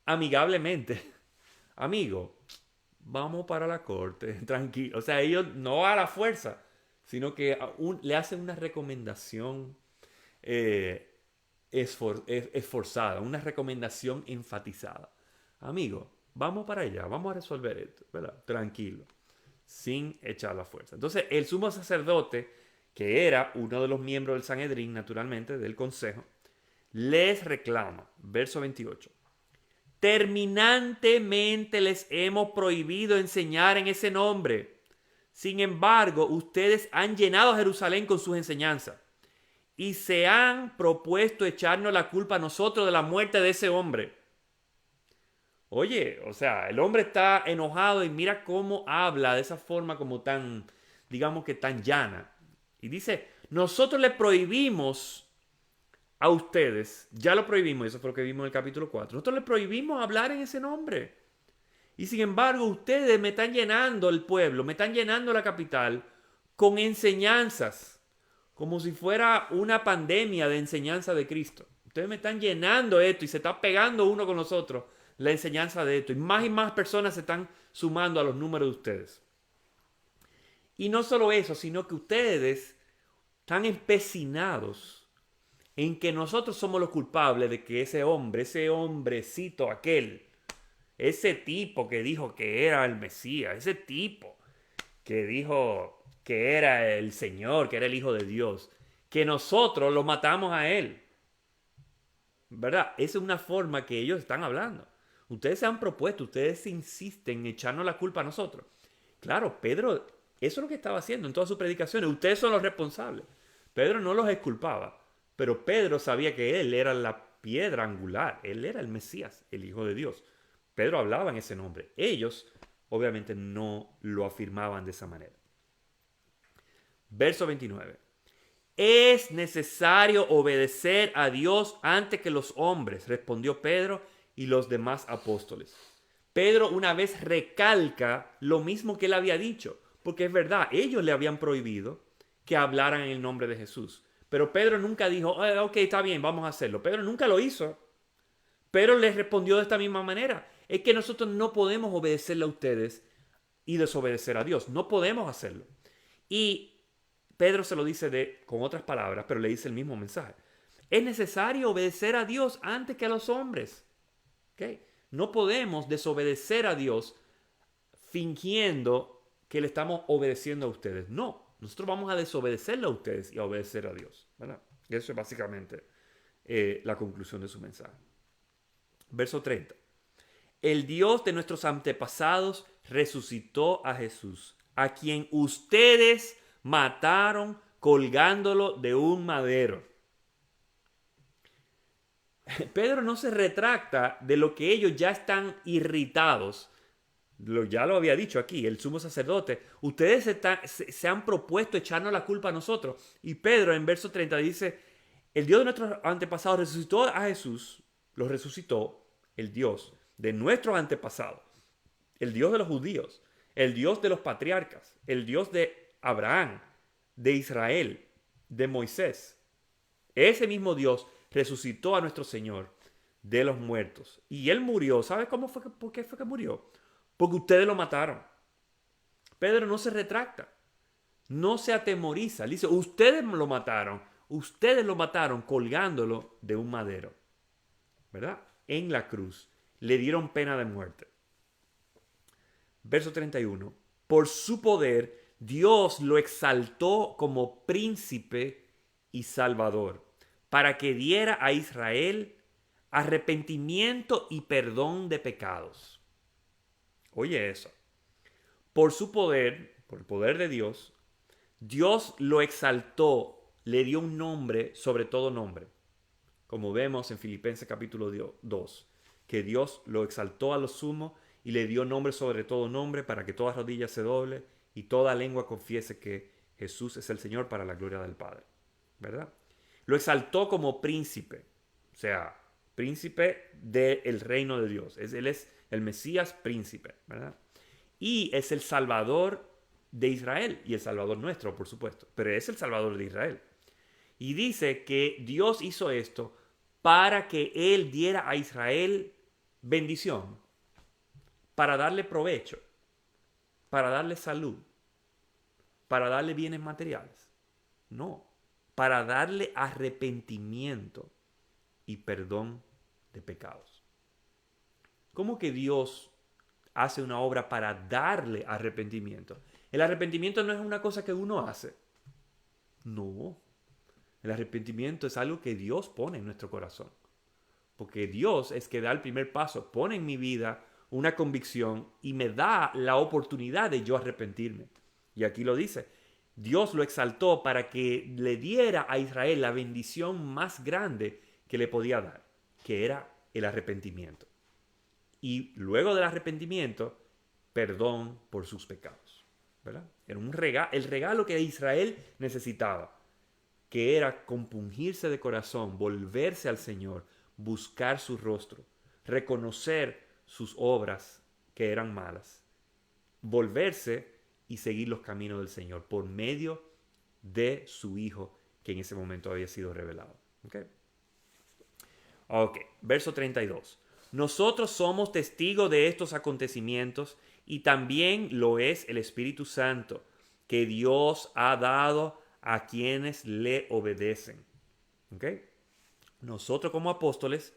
amigablemente. amigo, vamos para la corte, tranquilo. O sea, ellos no a la fuerza, sino que le hacen una recomendación eh, esforzada, una recomendación enfatizada. Amigo, vamos para allá, vamos a resolver esto, ¿verdad? Tranquilo, sin echar la fuerza. Entonces, el sumo sacerdote, que era uno de los miembros del Sanedrín, naturalmente, del consejo, les reclama, verso 28. Terminantemente les hemos prohibido enseñar en ese nombre. Sin embargo, ustedes han llenado a Jerusalén con sus enseñanzas y se han propuesto echarnos la culpa a nosotros de la muerte de ese hombre. Oye, o sea, el hombre está enojado y mira cómo habla de esa forma como tan, digamos que tan llana. Y dice, nosotros le prohibimos a ustedes, ya lo prohibimos, eso fue lo que vimos en el capítulo 4, nosotros les prohibimos hablar en ese nombre. Y sin embargo, ustedes me están llenando el pueblo, me están llenando la capital con enseñanzas, como si fuera una pandemia de enseñanza de Cristo. Ustedes me están llenando esto y se está pegando uno con nosotros la enseñanza de esto. Y más personas se están sumando a los números de ustedes. Y no solo eso, sino que ustedes están empecinados en que nosotros somos los culpables de que ese hombre, ese hombrecito aquel, ese tipo que dijo que era el Mesías, ese tipo que dijo que era el Señor, que era el Hijo de Dios, que nosotros lo matamos a él. ¿Verdad? Esa es una forma que ellos están hablando. Ustedes se han propuesto, ustedes insisten en echarnos la culpa a nosotros. Claro, Pedro, eso es lo que estaba haciendo en todas sus predicaciones. Ustedes son los responsables. Pedro no los exculpaba, pero Pedro sabía que él era la piedra angular. Él era el Mesías, el Hijo de Dios. Pedro hablaba en ese nombre. Ellos, obviamente, no lo afirmaban de esa manera. Verso 29. Es necesario obedecer a Dios antes que los hombres, respondió Pedro y los demás apóstoles. Pedro una vez recalca lo mismo que él había dicho, porque es verdad, ellos le habían prohibido que hablaran en el nombre de Jesús. Pero Pedro nunca dijo, ok, está bien, vamos a hacerlo. Pedro nunca lo hizo. Pedro les respondió de esta misma manera. Es que nosotros no podemos obedecerle a ustedes y desobedecer a Dios. No podemos hacerlo. Y Pedro se lo dice con otras palabras, pero le dice el mismo mensaje. Es necesario obedecer a Dios antes que a los hombres. ¿Okay? No podemos desobedecer a Dios fingiendo que le estamos obedeciendo a ustedes. No, nosotros vamos a desobedecerle a ustedes y a obedecer a Dios. ¿Verdad? Y eso es básicamente la conclusión de su mensaje. Verso 30. El Dios de nuestros antepasados resucitó a Jesús, a quien ustedes mataron colgándolo de un madero. Pedro no se retracta de lo que ellos ya están irritados. Ya lo había dicho aquí, el sumo sacerdote. Ustedes se han propuesto echarnos la culpa a nosotros. Y Pedro en verso 30 dice, el Dios de nuestros antepasados resucitó a Jesús, lo resucitó, el Dios de nuestros antepasados, el Dios de los judíos, el Dios de los patriarcas, el Dios de Abraham, de Israel, de Moisés. Ese mismo Dios resucitó a nuestro Señor de los muertos. Y Él murió. ¿Sabes por qué fue que murió? Porque ustedes lo mataron. Pedro no se retracta. No se atemoriza. Él dice, ustedes lo mataron. Ustedes lo mataron colgándolo de un madero. ¿Verdad? En la cruz. Le dieron pena de muerte. Verso 31. Por su poder, Dios lo exaltó como príncipe y salvador, para que diera a Israel arrepentimiento y perdón de pecados. Oye eso. Por su poder, por el poder de Dios, Dios lo exaltó, le dio un nombre sobre todo nombre. Como vemos en Filipenses capítulo 2, que Dios lo exaltó a lo sumo y le dio nombre sobre todo nombre para que toda rodilla se doble y toda lengua confiese que Jesús es el Señor para la gloria del Padre. ¿Verdad? Lo exaltó como príncipe, o sea, príncipe del reino de Dios. Él es el Mesías príncipe, ¿verdad? Y es el Salvador de Israel y el Salvador nuestro, por supuesto, pero es el Salvador de Israel. Y dice que Dios hizo esto para que Él diera a Israel bendición. para darle provecho, para darle salud, para darle bienes materiales. No, para darle arrepentimiento y perdón de pecados. ¿Cómo que Dios hace una obra para darle arrepentimiento? El arrepentimiento no es una cosa que uno hace. No. El arrepentimiento es algo que Dios pone en nuestro corazón. Porque Dios es que da el primer paso, pone en mi vida una convicción y me da la oportunidad de yo arrepentirme. Y aquí lo dice, Dios lo exaltó para que le diera a Israel la bendición más grande que le podía dar, que era el arrepentimiento. Y luego del arrepentimiento, perdón por sus pecados. ¿Verdad? Era el regalo que Israel necesitaba, que era compungirse de corazón, volverse al Señor, buscar su rostro, reconocer sus obras que eran malas, volverse y seguir los caminos del Señor por medio de su Hijo que en ese momento había sido revelado. Ok, verso 32. Nosotros somos testigos de estos acontecimientos y también lo es el Espíritu Santo que Dios ha dado a quienes le obedecen. ¿Ok? Nosotros como apóstoles,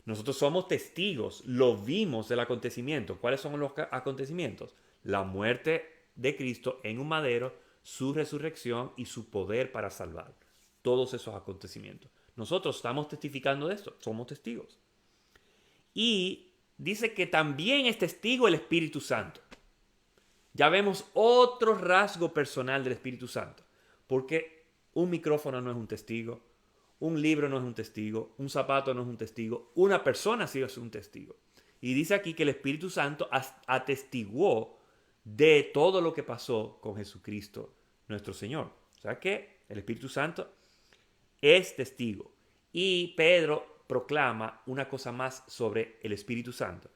nosotros somos testigos, lo vimos del acontecimiento. ¿Cuáles son los acontecimientos? La muerte de Cristo en un madero, su resurrección y su poder para salvar. Todos esos acontecimientos. Nosotros estamos testificando de esto, somos testigos. Y dice que también es testigo el Espíritu Santo. Ya vemos otro rasgo personal del Espíritu Santo. Porque un micrófono no es un testigo, un libro no es un testigo, un zapato no es un testigo, una persona sí es un testigo. Y dice aquí que el Espíritu Santo atestiguó de todo lo que pasó con Jesucristo, nuestro Señor. O sea que el Espíritu Santo es testigo. Y Pedro proclama una cosa más sobre el Espíritu Santo,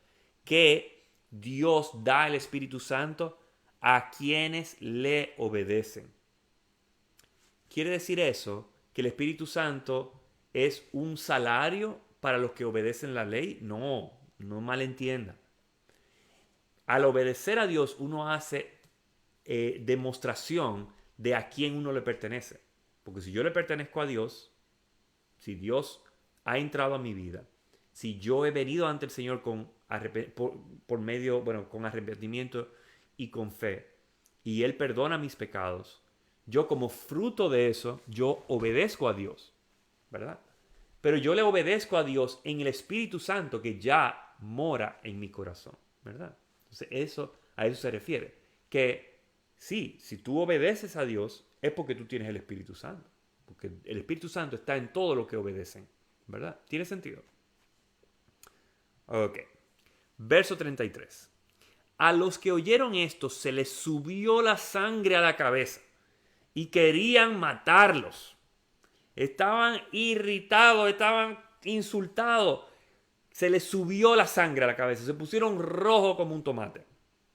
que Dios da el Espíritu Santo a quienes le obedecen. ¿Quiere decir eso que el Espíritu Santo es un salario para los que obedecen la ley? No, no malentienda. Al obedecer a Dios uno hace demostración de a quién uno le pertenece. Porque si yo le pertenezco a Dios, si Dios ha entrado a mi vida, si yo he venido ante el Señor por medio, bueno, con arrepentimiento y con fe, y Él perdona mis pecados, yo como fruto de eso, yo obedezco a Dios, ¿verdad? Pero yo le obedezco a Dios en el Espíritu Santo que ya mora en mi corazón, ¿verdad? Entonces a eso se refiere. Que sí, si tú obedeces a Dios es porque tú tienes el Espíritu Santo. Porque el Espíritu Santo está en todo lo que obedecen, ¿verdad? ¿Tiene sentido? Ok. Verso 33. A los que oyeron esto se les subió la sangre a la cabeza y querían matarlos. Estaban irritados, estaban insultados. Se les subió la sangre a la cabeza, se pusieron rojos como un tomate.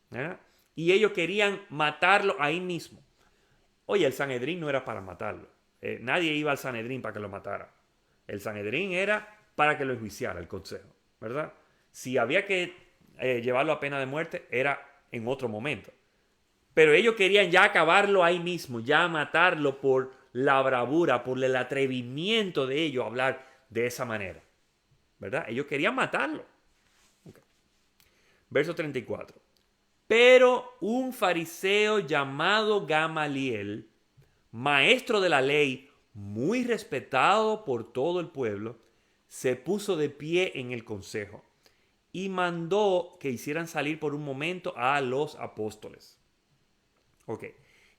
¿Verdad? Y ellos querían matarlo ahí mismo. Oye, el Sanedrín no era para matarlo. Nadie iba al Sanedrín para que lo matara. El Sanedrín era para que lo enjuiciara el consejo, ¿verdad? Si había que llevarlo a pena de muerte, era en otro momento. Pero ellos querían ya acabarlo ahí mismo, ya matarlo por la bravura, por el atrevimiento de ellos a hablar de esa manera. ¿Verdad? Ellos querían matarlo. Okay. Verso 34. Pero un fariseo llamado Gamaliel, maestro de la ley, muy respetado por todo el pueblo, se puso de pie en el consejo y mandó que hicieran salir por un momento a los apóstoles. Ok,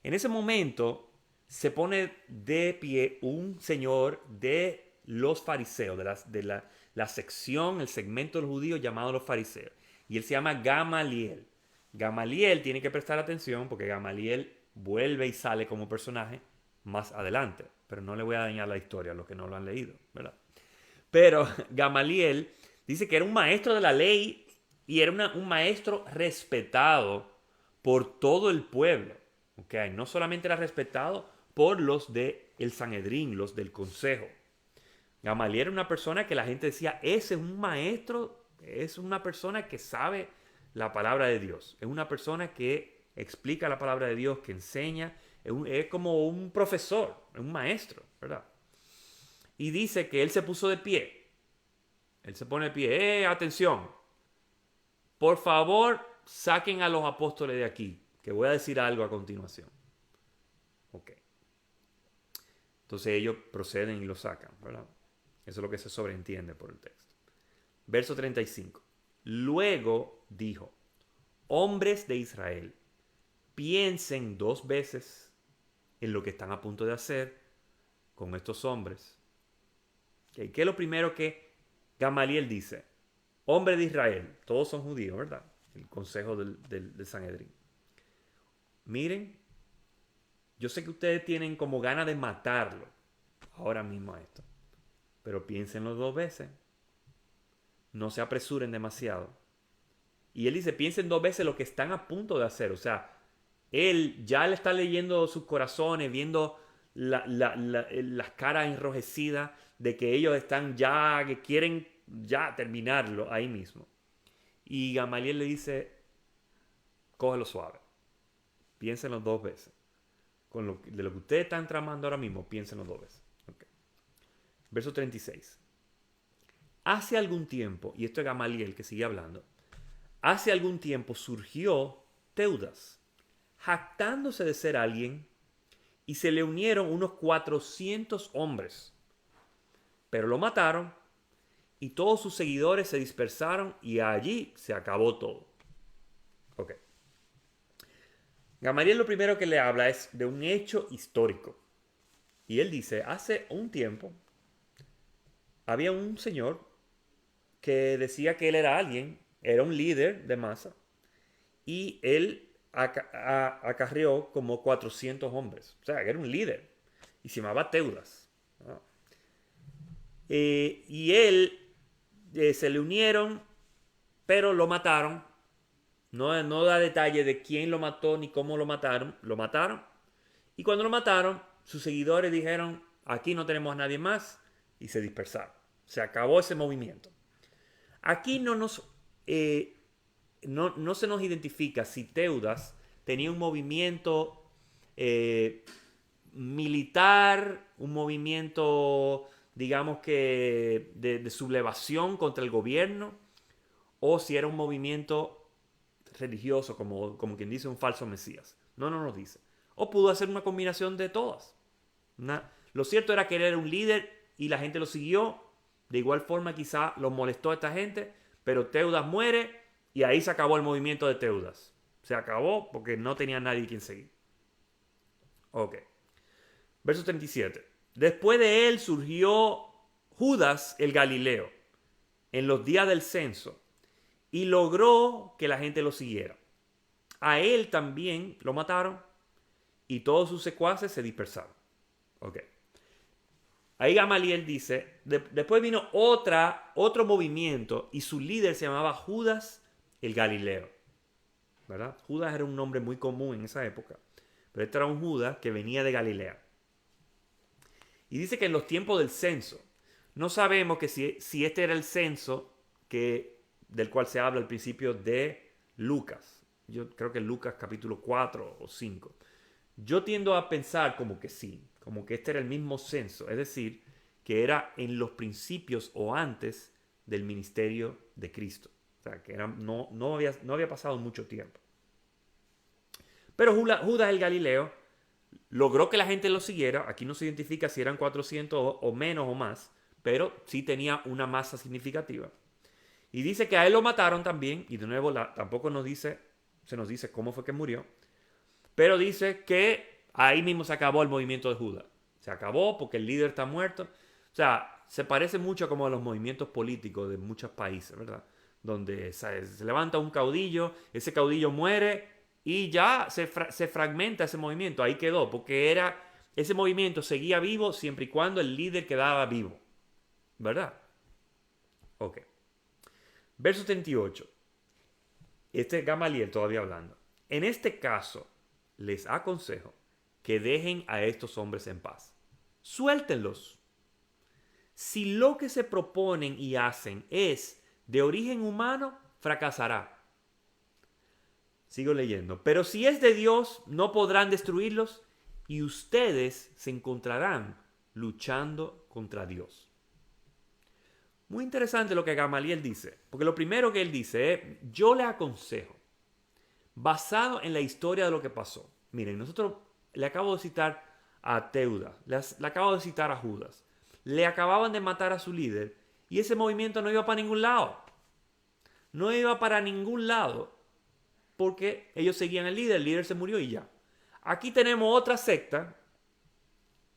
en ese momento se pone de pie un señor de los fariseos, de la sección, el segmento de los judíos llamado los fariseos. Y él se llama Gamaliel. Gamaliel tiene que prestar atención porque Gamaliel vuelve y sale como personaje más adelante. Pero no le voy a dañar la historia a los que no lo han leído, ¿verdad? Pero Gamaliel dice que era un maestro de la ley y era un maestro respetado por todo el pueblo. ¿Okay? No solamente era respetado por los del Sanedrín, los del consejo. Gamaliel era una persona que la gente decía, ese es un maestro, es una persona que sabe la palabra de Dios. Es una persona que explica la palabra de Dios, que enseña. Es como un profesor, un maestro, ¿verdad? Y dice que él se puso de pie. Él se pone de pie. Atención. Por favor, saquen a los apóstoles de aquí, que voy a decir algo a continuación. Ok. Entonces ellos proceden y lo sacan, ¿verdad? Eso es lo que se sobreentiende por el texto. Verso 35. Luego dijo, hombres de Israel, piensen 2 veces en lo que están a punto de hacer con estos hombres. ¿Okay? ¿Qué es lo primero que Gamaliel dice? Hombre de Israel, todos son judíos, ¿verdad? El consejo del Sanedrín. Miren, yo sé que ustedes tienen como ganas de matarlo ahora mismo a esto, pero piénsenlo 2 veces. No se apresuren demasiado. Y él dice, piensen 2 veces lo que están a punto de hacer. O sea, él ya le está leyendo sus corazones, viendo las caras enrojecidas de que ellos están ya, que quieren ya terminarlo ahí mismo. Y Gamaliel le dice, cógelo suave. Piénsenlo 2 veces. De lo que ustedes están tramando ahora mismo, piénsenlo 2 veces. Okay. Verso 36. Hace algún tiempo, y esto es Gamaliel que sigue hablando, hace algún tiempo surgió Teudas, jactándose de ser alguien, y se le unieron unos 400 hombres. Pero lo mataron, y todos sus seguidores se dispersaron, y allí se acabó todo. Ok. Gamaliel lo primero que le habla es de un hecho histórico. Y él dice, hace un tiempo había un señor que decía que él era alguien, era un líder de masa, y él acarreó como 400 hombres. O sea, era un líder. Y se llamaba Teudas. ¿No? Y él se le unieron, pero lo mataron. No da detalle de quién lo mató ni cómo lo mataron. Lo mataron. Y cuando lo mataron, sus seguidores dijeron, aquí no tenemos a nadie más. Y se dispersaron. Se acabó ese movimiento. Aquí no se nos identifica si Teudas tenía un movimiento militar, un movimiento, digamos que, de sublevación contra el gobierno, o si era un movimiento religioso, como quien dice un falso mesías. No nos dice. O pudo hacer una combinación de todas. Lo cierto era que él era un líder y la gente lo siguió. De igual forma quizá los molestó a esta gente, pero Teudas muere y ahí se acabó el movimiento de Teudas. Se acabó porque no tenía nadie quien seguir. Ok. Verso 37. Después de él surgió Judas el Galileo en los días del censo y logró que la gente lo siguiera. A él también lo mataron y todos sus secuaces se dispersaron. Ok. Ahí Gamaliel dice, después vino otro movimiento y su líder se llamaba Judas el Galileo. ¿Verdad? Judas era un nombre muy común en esa época. Pero este era un Judas que venía de Galilea. Y dice que en los tiempos del censo, no sabemos que si este era el censo del cual se habla al principio de Lucas. Yo creo que Lucas capítulo 4 o 5. Yo tiendo a pensar como que sí, como que este era el mismo censo, es decir, que era en los principios o antes del ministerio de Cristo. O sea, que no había pasado mucho tiempo. Pero Judas el Galileo logró que la gente lo siguiera. Aquí no se identifica si eran 400 o menos o más, pero sí tenía una masa significativa. Y dice que a él lo mataron también, y de nuevo tampoco se nos dice cómo fue que murió, pero dice que ahí mismo se acabó el movimiento de Judas. Se acabó porque el líder está muerto. O sea, se parece mucho como a los movimientos políticos de muchos países, ¿verdad? Donde se levanta un caudillo, ese caudillo muere y ya se fragmenta ese movimiento. Ahí quedó, porque ese movimiento seguía vivo siempre y cuando el líder quedaba vivo. ¿Verdad? Ok. Verso 38. Este es Gamaliel todavía hablando. En este caso, les aconsejo que dejen a estos hombres en paz. Suéltenlos. Si lo que se proponen y hacen es de origen humano, fracasará. Sigo leyendo. Pero si es de Dios, no podrán destruirlos y ustedes se encontrarán luchando contra Dios. Muy interesante lo que Gamaliel dice, porque lo primero que él dice es, yo le aconsejo, basado en la historia de lo que pasó. Miren, nosotros le acabo de citar a Teudas, le acabo de citar a Judas, le acababan de matar a su líder y ese movimiento no iba para ningún lado. No iba para ningún lado porque ellos seguían al líder, el líder se murió y ya. Aquí tenemos otra secta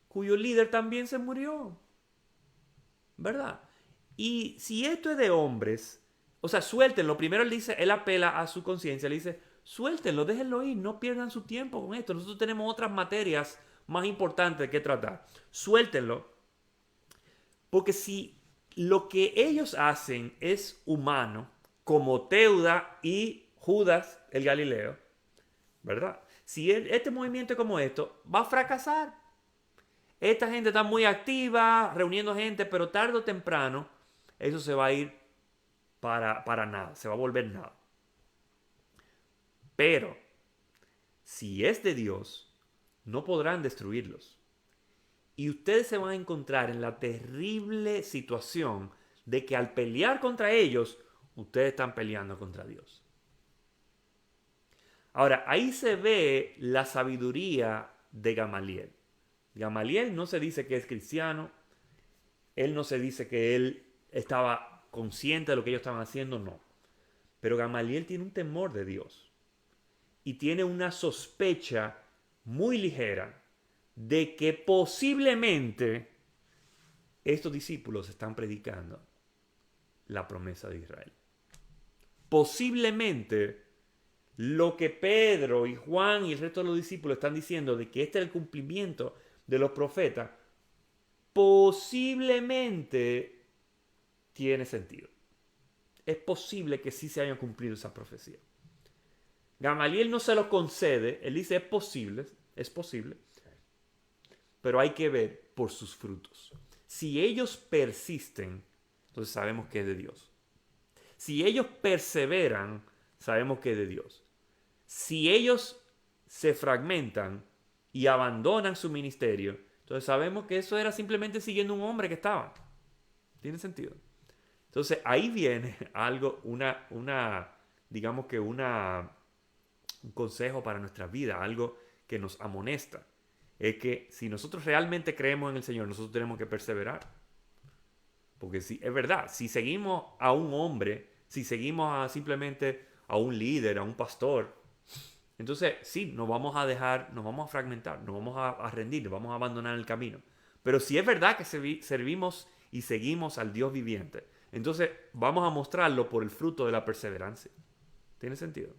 cuyo líder también se murió, ¿verdad? Y si esto es de hombres, o sea, suéltenlo. Primero él dice, él apela a su conciencia, le dice, suéltenlo, déjenlo ir, no pierdan su tiempo con esto. Nosotros tenemos otras materias más importantes que tratar. Suéltenlo, porque si lo que ellos hacen es humano, como Teuda y Judas el Galileo, ¿verdad? Si este movimiento es como esto, va a fracasar. Esta gente está muy activa, reuniendo gente, pero tarde o temprano eso se va a ir para nada, se va a volver nada. Pero si es de Dios, no podrán destruirlos. Y ustedes se van a encontrar en la terrible situación de que al pelear contra ellos, ustedes están peleando contra Dios. Ahora, ahí se ve la sabiduría de Gamaliel. Gamaliel no se dice que es cristiano, él no se dice que él estaba consciente de lo que ellos estaban haciendo, no. Pero Gamaliel tiene un temor de Dios y tiene una sospecha muy ligera de que posiblemente estos discípulos están predicando la promesa de Israel. Posiblemente lo que Pedro y Juan y el resto de los discípulos están diciendo de que este es el cumplimiento de los profetas, posiblemente tiene sentido. Es posible que sí se haya cumplido esa profecía. Gamaliel no se lo concede, él dice es posible, pero hay que ver por sus frutos. Si ellos persisten, entonces sabemos que es de Dios. Si ellos perseveran, sabemos que es de Dios. Si ellos se fragmentan y abandonan su ministerio, entonces sabemos que eso era simplemente siguiendo un hombre que estaba. ¿Tiene sentido? Entonces ahí viene algo, digamos que un consejo para nuestra vida, algo que nos amonesta. Es que si nosotros realmente creemos en el Señor, nosotros tenemos que perseverar. Porque si, es verdad, si seguimos a un hombre, si seguimos simplemente a un líder, a un pastor, entonces sí, nos vamos a dejar, nos vamos a fragmentar, nos vamos a rendir, nos vamos a abandonar el camino. Pero si es verdad que servimos y seguimos al Dios viviente, entonces vamos a mostrarlo por el fruto de la perseverancia. ¿Tiene sentido?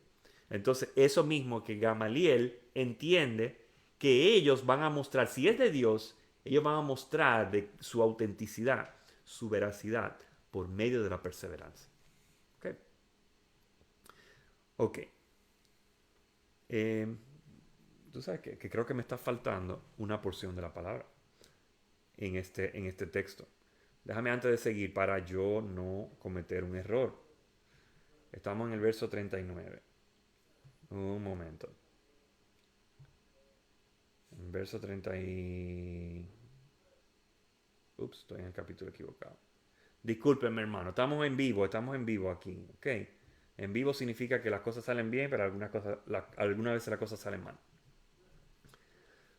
Entonces eso mismo que Gamaliel entiende que ellos van a mostrar, si es de Dios, ellos van a mostrar de su autenticidad, su veracidad, por medio de la perseverancia. ¿Ok? Ok. Tú sabes que creo que me está faltando una porción de la palabra en este texto. Déjame antes de seguir para yo no cometer un error. Estamos en el verso 39. Un momento. En verso 30 y... Ups, estoy en el capítulo equivocado. Discúlpenme, hermano. Estamos en vivo aquí. ¿Ok? En vivo significa que las cosas salen bien, pero algunas veces las cosas salen mal.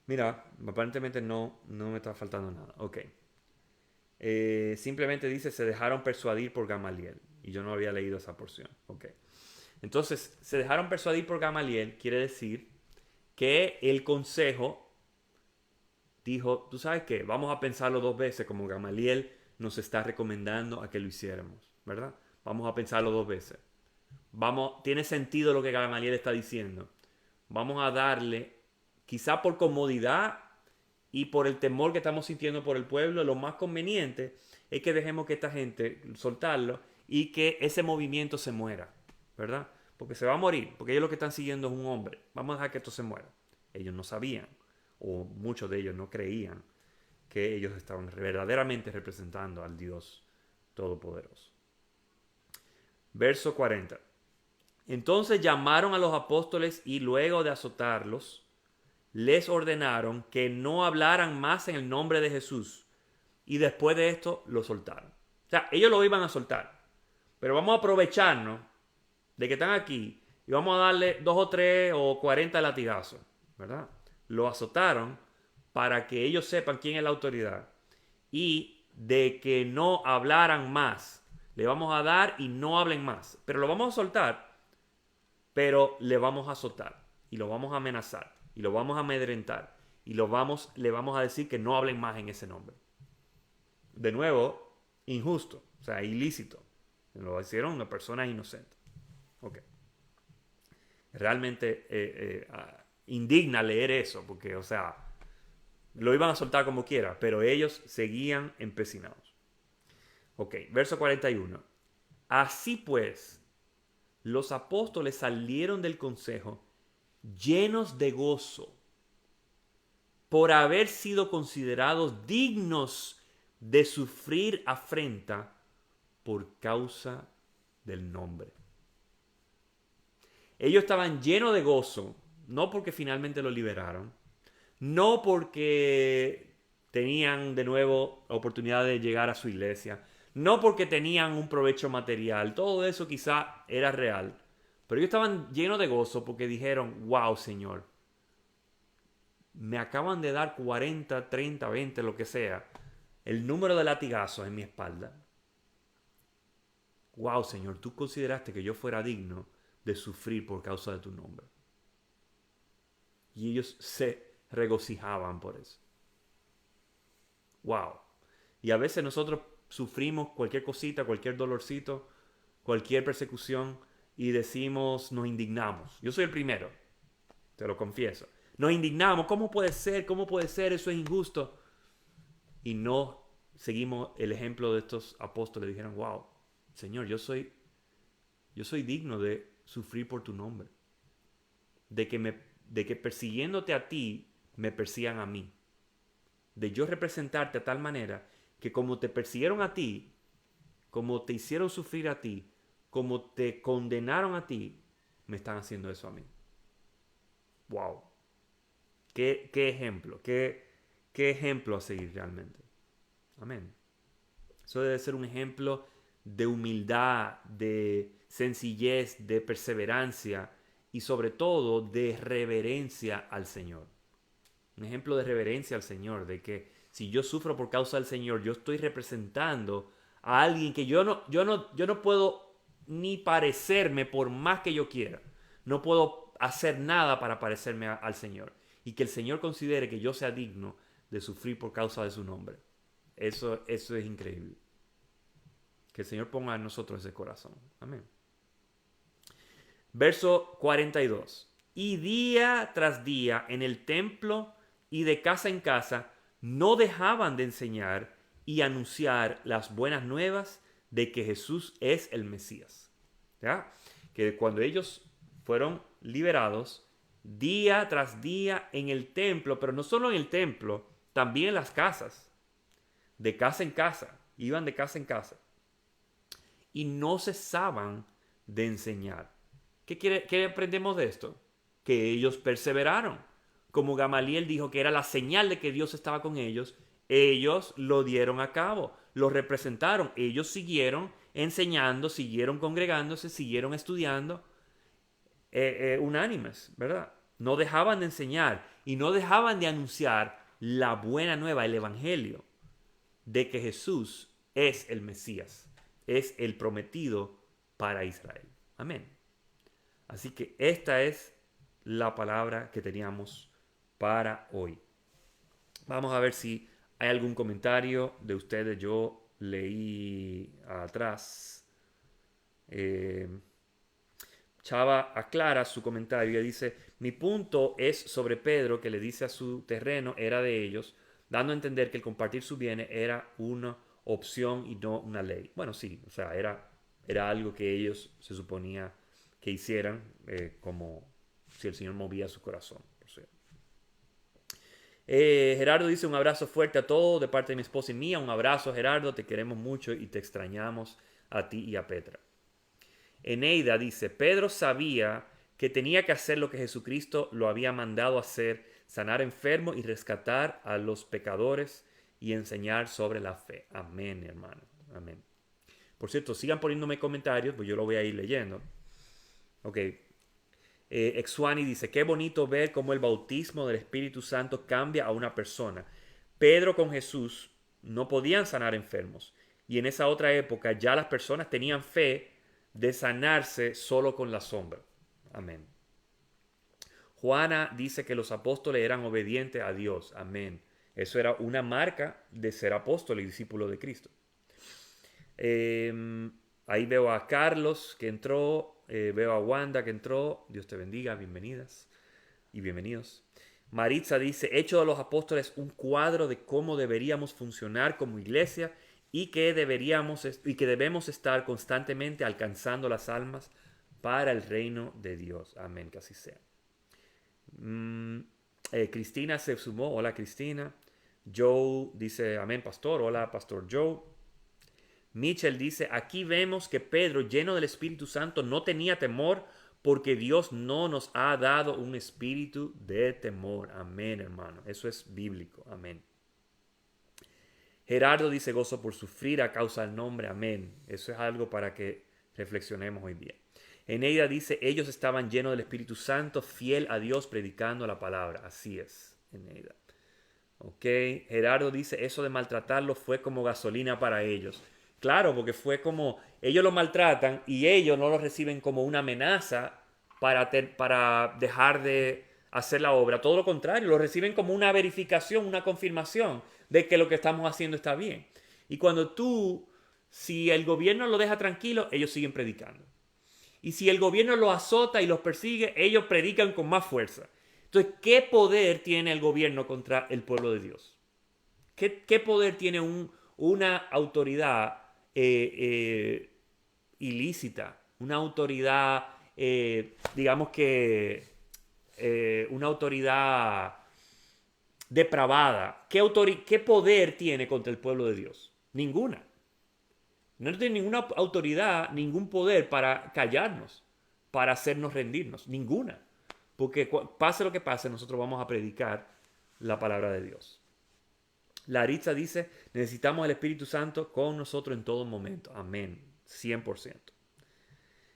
Mira, aparentemente no me está faltando nada. Ok. Simplemente dice, se dejaron persuadir por Gamaliel. Y yo no había leído esa porción. Ok. Entonces, se dejaron persuadir por Gamaliel, quiere decir que el consejo dijo, tú sabes qué, vamos a pensarlo dos veces, como Gamaliel nos está recomendando a que lo hiciéramos, ¿verdad? Vamos a pensarlo dos veces. Tiene sentido lo que Gamaliel está diciendo. Vamos a darle, quizá por comodidad y por el temor que estamos sintiendo por el pueblo, lo más conveniente es que dejemos que esta gente, soltarlo, y que ese movimiento se muera, ¿verdad? Porque se va a morir, porque ellos lo que están siguiendo es un hombre. Vamos a dejar que esto se muera. Ellos no sabían, o muchos de ellos no creían, que ellos estaban verdaderamente representando al Dios Todopoderoso. Verso 40. Entonces llamaron a los apóstoles y luego de azotarlos, les ordenaron que no hablaran más en el nombre de Jesús. Y después de esto, lo soltaron. O sea, ellos lo iban a soltar. Pero vamos a aprovecharnos de que están aquí y vamos a darle 2 o 3 o 40 latigazos, ¿verdad? Lo azotaron para que ellos sepan quién es la autoridad y de que no hablaran más. Le vamos a dar y no hablen más. Pero lo vamos a soltar, pero le vamos a azotar y lo vamos a amenazar y lo vamos a amedrentar y le vamos a decir que no hablen más en ese nombre. De nuevo, injusto, o sea, ilícito. Lo hicieron una persona inocente. Ok. Realmente indigna leer eso, porque, o sea, lo iban a soltar como quiera, pero ellos seguían empecinados. Ok, verso 41. Así pues, los apóstoles salieron del consejo llenos de gozo por haber sido considerados dignos de sufrir afrenta por causa del nombre. Ellos estaban llenos de gozo, no porque finalmente lo liberaron, no porque tenían de nuevo la oportunidad de llegar a su iglesia, no porque tenían un provecho material, todo eso quizá era real, pero ellos estaban llenos de gozo porque dijeron, wow, Señor, me acaban de dar 40, 30, 20, lo que sea, el número de latigazos en mi espalda. Wow, Señor, tú consideraste que yo fuera digno de sufrir por causa de tu nombre. Y ellos se regocijaban por eso. Wow. Y a veces nosotros sufrimos cualquier cosita, cualquier dolorcito, cualquier persecución y decimos, nos indignamos. Yo soy el primero, te lo confieso. Nos indignamos, ¿cómo puede ser? ¿Cómo puede ser? Eso es injusto. Y no seguimos el ejemplo de estos apóstoles. Dijeron, wow, Señor, yo soy digno de sufrir por tu nombre. De que persiguiéndote a ti, me persigan a mí. De yo representarte de tal manera que como te persiguieron a ti, como te hicieron sufrir a ti, como te condenaron a ti, me están haciendo eso a mí. Wow. Qué ejemplo, qué ejemplo a seguir realmente. Amén. Eso debe ser un ejemplo de humildad, de sencillez, de perseverancia y sobre todo de reverencia al Señor. Un ejemplo de reverencia al Señor, de que si yo sufro por causa del Señor, yo estoy representando a alguien que yo no puedo ni parecerme por más que yo quiera. No puedo hacer nada para parecerme al Señor. Y que el Señor considere que yo sea digno de sufrir por causa de su nombre. Eso es increíble. Que el Señor ponga en nosotros ese corazón. Amén. Verso 42. Y día tras día en el templo y de casa en casa no dejaban de enseñar y anunciar las buenas nuevas de que Jesús es el Mesías. ¿Ya? Que cuando ellos fueron liberados, día tras día en el templo, pero no solo en el templo, también en las casas, de casa en casa, iban de casa en casa, y no cesaban de enseñar. ¿Qué aprendemos de esto? Que ellos perseveraron. Como Gamaliel dijo que era la señal de que Dios estaba con ellos, ellos lo dieron a cabo, lo representaron, ellos siguieron enseñando, siguieron congregándose, siguieron estudiando, unánimes, ¿verdad? No dejaban de enseñar y no dejaban de anunciar la buena nueva, el evangelio, de que Jesús es el Mesías, es el prometido para Israel. Amén. Así que esta es la palabra que teníamos para hoy. Vamos a ver si hay algún comentario de ustedes. Yo leí atrás. Chava aclara su comentario y dice, mi punto es sobre Pedro que le dice a su terreno era de ellos, dando a entender que el compartir su bienes era una opción y no una ley. Bueno, sí, o sea, era algo que ellos se suponía que hicieran como si el Señor movía su corazón. O sea. Gerardo dice un abrazo fuerte a todos de parte de mi esposa y mía. Un abrazo, Gerardo, te queremos mucho y te extrañamos a ti y a Petra. Eneida dice, Pedro sabía que tenía que hacer lo que Jesucristo lo había mandado hacer, sanar enfermos y rescatar a los pecadores y enseñar sobre la fe. Amén, hermano. Amén. Por cierto, sigan poniéndome comentarios, pues yo lo voy a ir leyendo. Ok. Exuani dice, qué bonito ver cómo el bautismo del Espíritu Santo cambia a una persona. Pedro con Jesús no podían sanar enfermos. Y en esa otra época ya las personas tenían fe de sanarse solo con la sombra. Amén. Juana dice que los apóstoles eran obedientes a Dios. Amén. Eso era una marca de ser apóstol y discípulo de Cristo. Ahí veo a Carlos que entró, veo a Wanda que entró. Dios te bendiga, bienvenidas y bienvenidos. Maritza dice, Hechos de los Apóstoles, un cuadro de cómo deberíamos funcionar como iglesia y que debemos estar constantemente alcanzando las almas para el reino de Dios. Amén, que así sea. Cristina se sumó. Hola, Cristina. Joe dice, amén, pastor. Hola, pastor Joe. Mitchell dice, aquí vemos que Pedro, lleno del Espíritu Santo, no tenía temor porque Dios no nos ha dado un espíritu de temor. Amén, hermano. Eso es bíblico. Amén. Gerardo dice, gozo por sufrir a causa del nombre. Amén. Eso es algo para que reflexionemos hoy día. Eneida dice, ellos estaban llenos del Espíritu Santo, fiel a Dios, predicando la palabra. Así es, Eneida. Ok. Gerardo dice, eso de maltratarlo fue como gasolina para ellos. Claro, porque fue como ellos lo maltratan y ellos no lo reciben como una amenaza para dejar de hacer la obra. Todo lo contrario, lo reciben como una verificación, una confirmación de que lo que estamos haciendo está bien. Y si el gobierno lo deja tranquilo, ellos siguen predicando. Y si el gobierno los azota y los persigue, ellos predican con más fuerza. Entonces, ¿qué poder tiene el gobierno contra el pueblo de Dios? ¿Qué poder tiene una autoridad ilícita? Una autoridad, digamos que, una autoridad depravada. ¿Qué poder tiene contra el pueblo de Dios? Ninguna. No tiene ninguna autoridad, ningún poder para callarnos, para hacernos rendirnos. Ninguna. Porque pase lo que pase, nosotros vamos a predicar la palabra de Dios. Laritza dice, necesitamos el Espíritu Santo con nosotros en todo momento. Amén. 100%.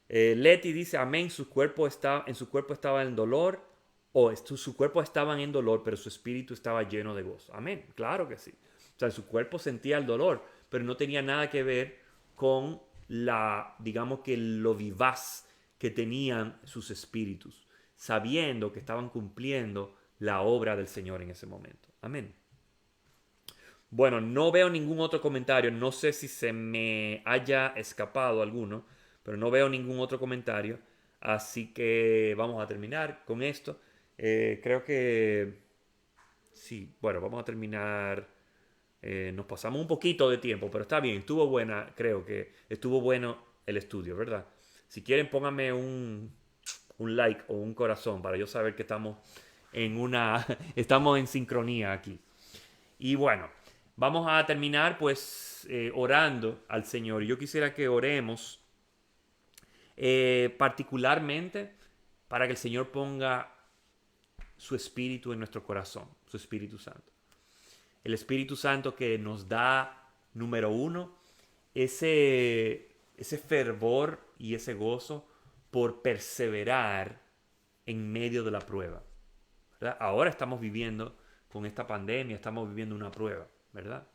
Leti dice, amén, en su cuerpo estaba en dolor, su cuerpo estaba en dolor, pero su espíritu estaba lleno de gozo. Amén. Claro que sí. O sea, su cuerpo sentía el dolor, pero no tenía nada que ver con digamos que lo vivaz que tenían sus espíritus, sabiendo que estaban cumpliendo la obra del Señor en ese momento. Amén. Bueno, no veo ningún otro comentario. No sé si se me haya escapado alguno, pero no veo ningún otro comentario. Así que vamos a terminar con esto. Creo que sí, bueno, vamos a terminar. Nos pasamos un poquito de tiempo, pero está bien, estuvo buena, creo que estuvo bueno el estudio, ¿verdad? Si quieren, pónganme un like o un corazón para yo saber que estamos en sincronía aquí. Y bueno, vamos a terminar pues orando al Señor. Yo quisiera que oremos particularmente para que el Señor ponga su Espíritu en nuestro corazón, su Espíritu Santo. El Espíritu Santo que nos da, número uno, ese fervor y ese gozo por perseverar en medio de la prueba, ¿verdad? Ahora estamos viviendo con esta pandemia, estamos viviendo una prueba, ¿verdad?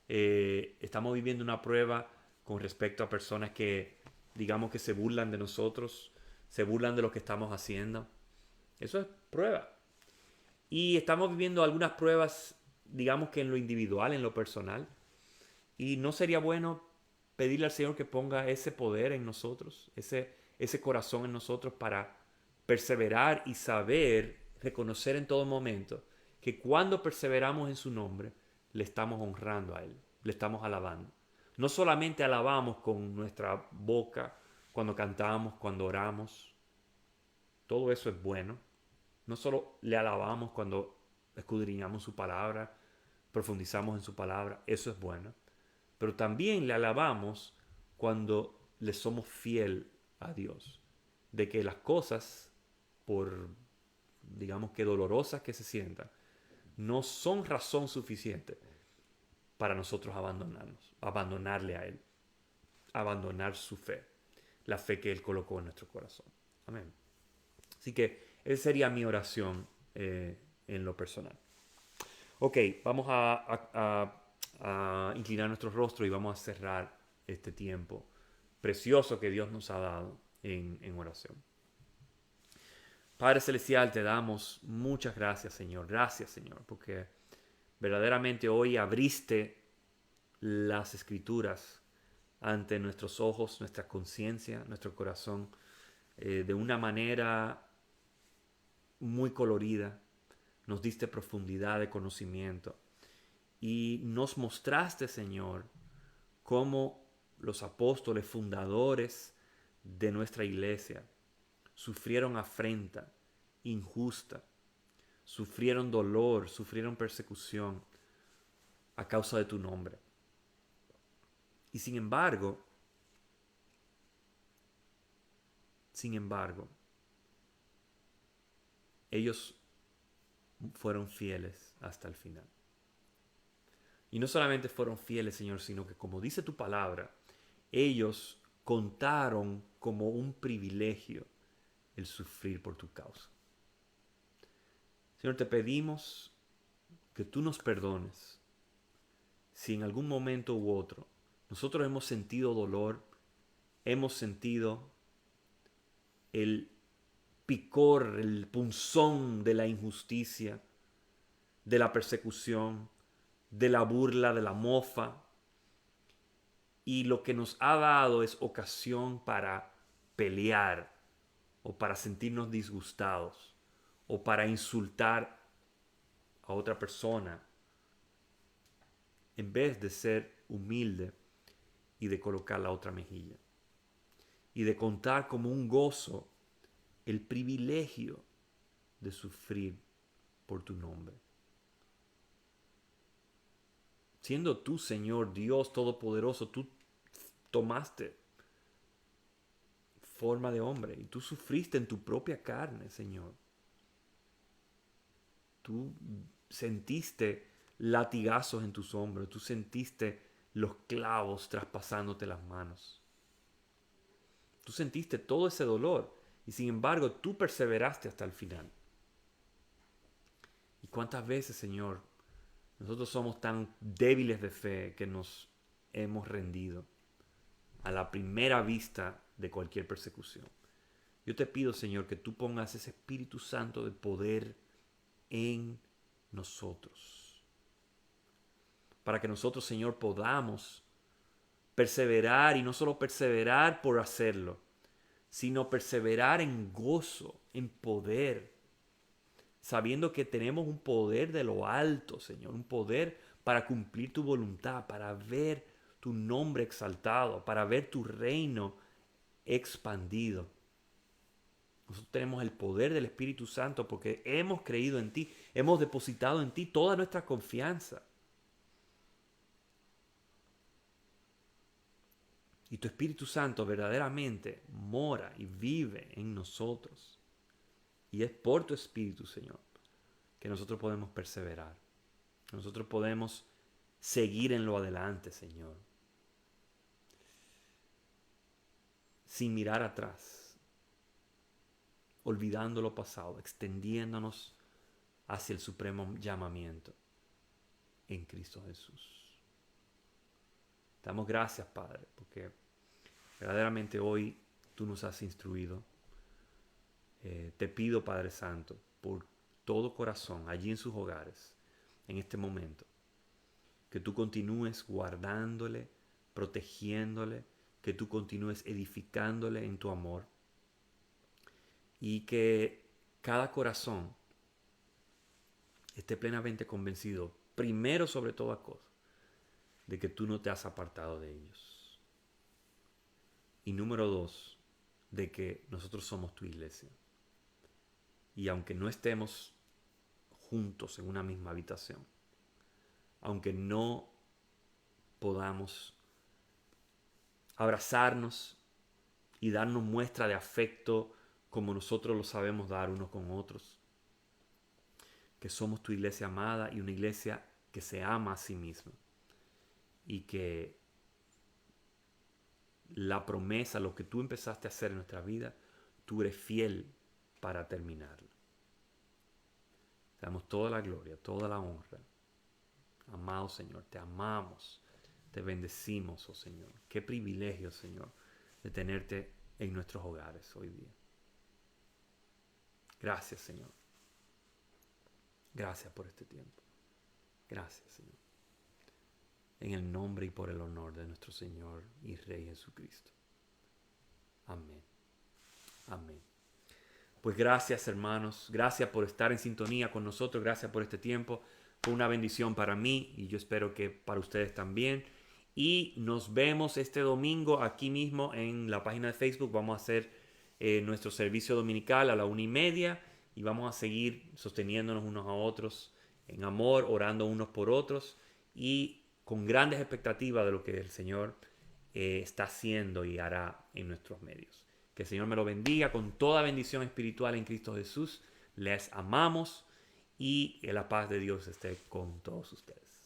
Estamos viviendo una prueba con respecto a personas que, digamos que se burlan de nosotros, se burlan de lo que estamos haciendo. Eso es prueba. Y estamos viviendo algunas pruebas, digamos que en lo individual, en lo personal. Y no sería bueno pedirle al Señor que ponga ese poder en nosotros, ese corazón en nosotros para perseverar y saber, reconocer en todo momento que cuando perseveramos en su nombre, le estamos honrando a Él, le estamos alabando. No solamente alabamos con nuestra boca, cuando cantamos, cuando oramos, todo eso es bueno. No solo le alabamos cuando escudriñamos su palabra, profundizamos en su palabra, eso es bueno. Pero también le alabamos cuando le somos fiel a Dios de que las cosas, por digamos que dolorosas que se sientan, no son razón suficiente para nosotros abandonarle a Él, abandonar su fe, la fe que Él colocó en nuestro corazón. Amén. Así que esa sería mi oración en lo personal. Ok, vamos a inclinar nuestro rostro y vamos a cerrar este tiempo precioso que Dios nos ha dado en oración. Padre Celestial, te damos muchas gracias, Señor. Gracias, Señor, porque verdaderamente hoy abriste las escrituras ante nuestros ojos, nuestra conciencia, nuestro corazón, de una manera muy colorida. Nos diste profundidad de conocimiento y nos mostraste, Señor, cómo los apóstoles fundadores de nuestra iglesia sufrieron afrenta injusta, sufrieron dolor, sufrieron persecución a causa de tu nombre. Y sin embargo, ellos fueron fieles hasta el final. Y no solamente fueron fieles, Señor, sino que, como dice tu palabra, ellos contaron como un privilegio el sufrir por tu causa. Señor, te pedimos que tú nos perdones si en algún momento u otro nosotros hemos sentido dolor, hemos sentido el picor, el punzón de la injusticia, de la persecución, de la burla, de la mofa. Y lo que nos ha dado es ocasión para pelear o para sentirnos disgustados o para insultar a otra persona en vez de ser humilde y de colocar la otra mejilla y de contar como un gozo el privilegio de sufrir por tu nombre. Siendo tú, Señor, Dios Todopoderoso, tú tomaste forma de hombre y tú sufriste en tu propia carne, Señor. Tú sentiste latigazos en tus hombros, tú sentiste los clavos traspasándote las manos. Tú sentiste todo ese dolor y sin embargo tú perseveraste hasta el final. ¿Y cuántas veces, Señor, nosotros somos tan débiles de fe que nos hemos rendido a la primera vista de cualquier persecución? Yo te pido, Señor, que tú pongas ese Espíritu Santo de poder en nosotros, para que nosotros, Señor, podamos perseverar, y no solo perseverar por hacerlo, sino perseverar en gozo, en poder, sabiendo que tenemos un poder de lo alto, Señor, un poder para cumplir tu voluntad, para ver tu nombre exaltado, para ver tu reino expandido. Nosotros tenemos el poder del Espíritu Santo porque hemos creído en ti, hemos depositado en ti toda nuestra confianza. Y tu Espíritu Santo verdaderamente mora y vive en nosotros. Y es por tu Espíritu, Señor, que nosotros podemos perseverar. Nosotros podemos seguir en lo adelante, Señor. Sin mirar atrás, olvidando lo pasado, extendiéndonos hacia el supremo llamamiento en Cristo Jesús. Te damos gracias, Padre, porque verdaderamente hoy tú nos has instruido. Te pido, Padre Santo, por todo corazón, allí en sus hogares, en este momento, que tú continúes guardándole, protegiéndole, que tú continúes edificándole en tu amor y que cada corazón esté plenamente convencido, primero sobre toda cosa, de que tú no te has apartado de ellos. Y número 2, de que nosotros somos tu iglesia. Y aunque no estemos juntos en una misma habitación, aunque no podamos abrazarnos y darnos muestra de afecto como nosotros lo sabemos dar unos con otros. Que somos tu iglesia amada y una iglesia que se ama a sí misma. Y que la promesa, lo que tú empezaste a hacer en nuestra vida, tú eres fiel para terminarlo. Te damos toda la gloria, toda la honra. Amado Señor, te amamos, te bendecimos, oh Señor. Qué privilegio, Señor, de tenerte en nuestros hogares hoy día. Gracias, Señor. Gracias por este tiempo. Gracias, Señor. En el nombre y por el honor de nuestro Señor y Rey Jesucristo. Amén. Amén. Pues gracias, hermanos. Gracias por estar en sintonía con nosotros. Gracias por este tiempo. Fue una bendición para mí y yo espero que para ustedes también. Y nos vemos este domingo aquí mismo en la página de Facebook. Vamos a hacer nuestro servicio dominical a la 1:30 y vamos a seguir sosteniéndonos unos a otros en amor, orando unos por otros y con grandes expectativas de lo que el Señor está haciendo y hará en nuestros medios. Que el Señor me lo bendiga con toda bendición espiritual en Cristo Jesús. Les amamos y que la paz de Dios esté con todos ustedes.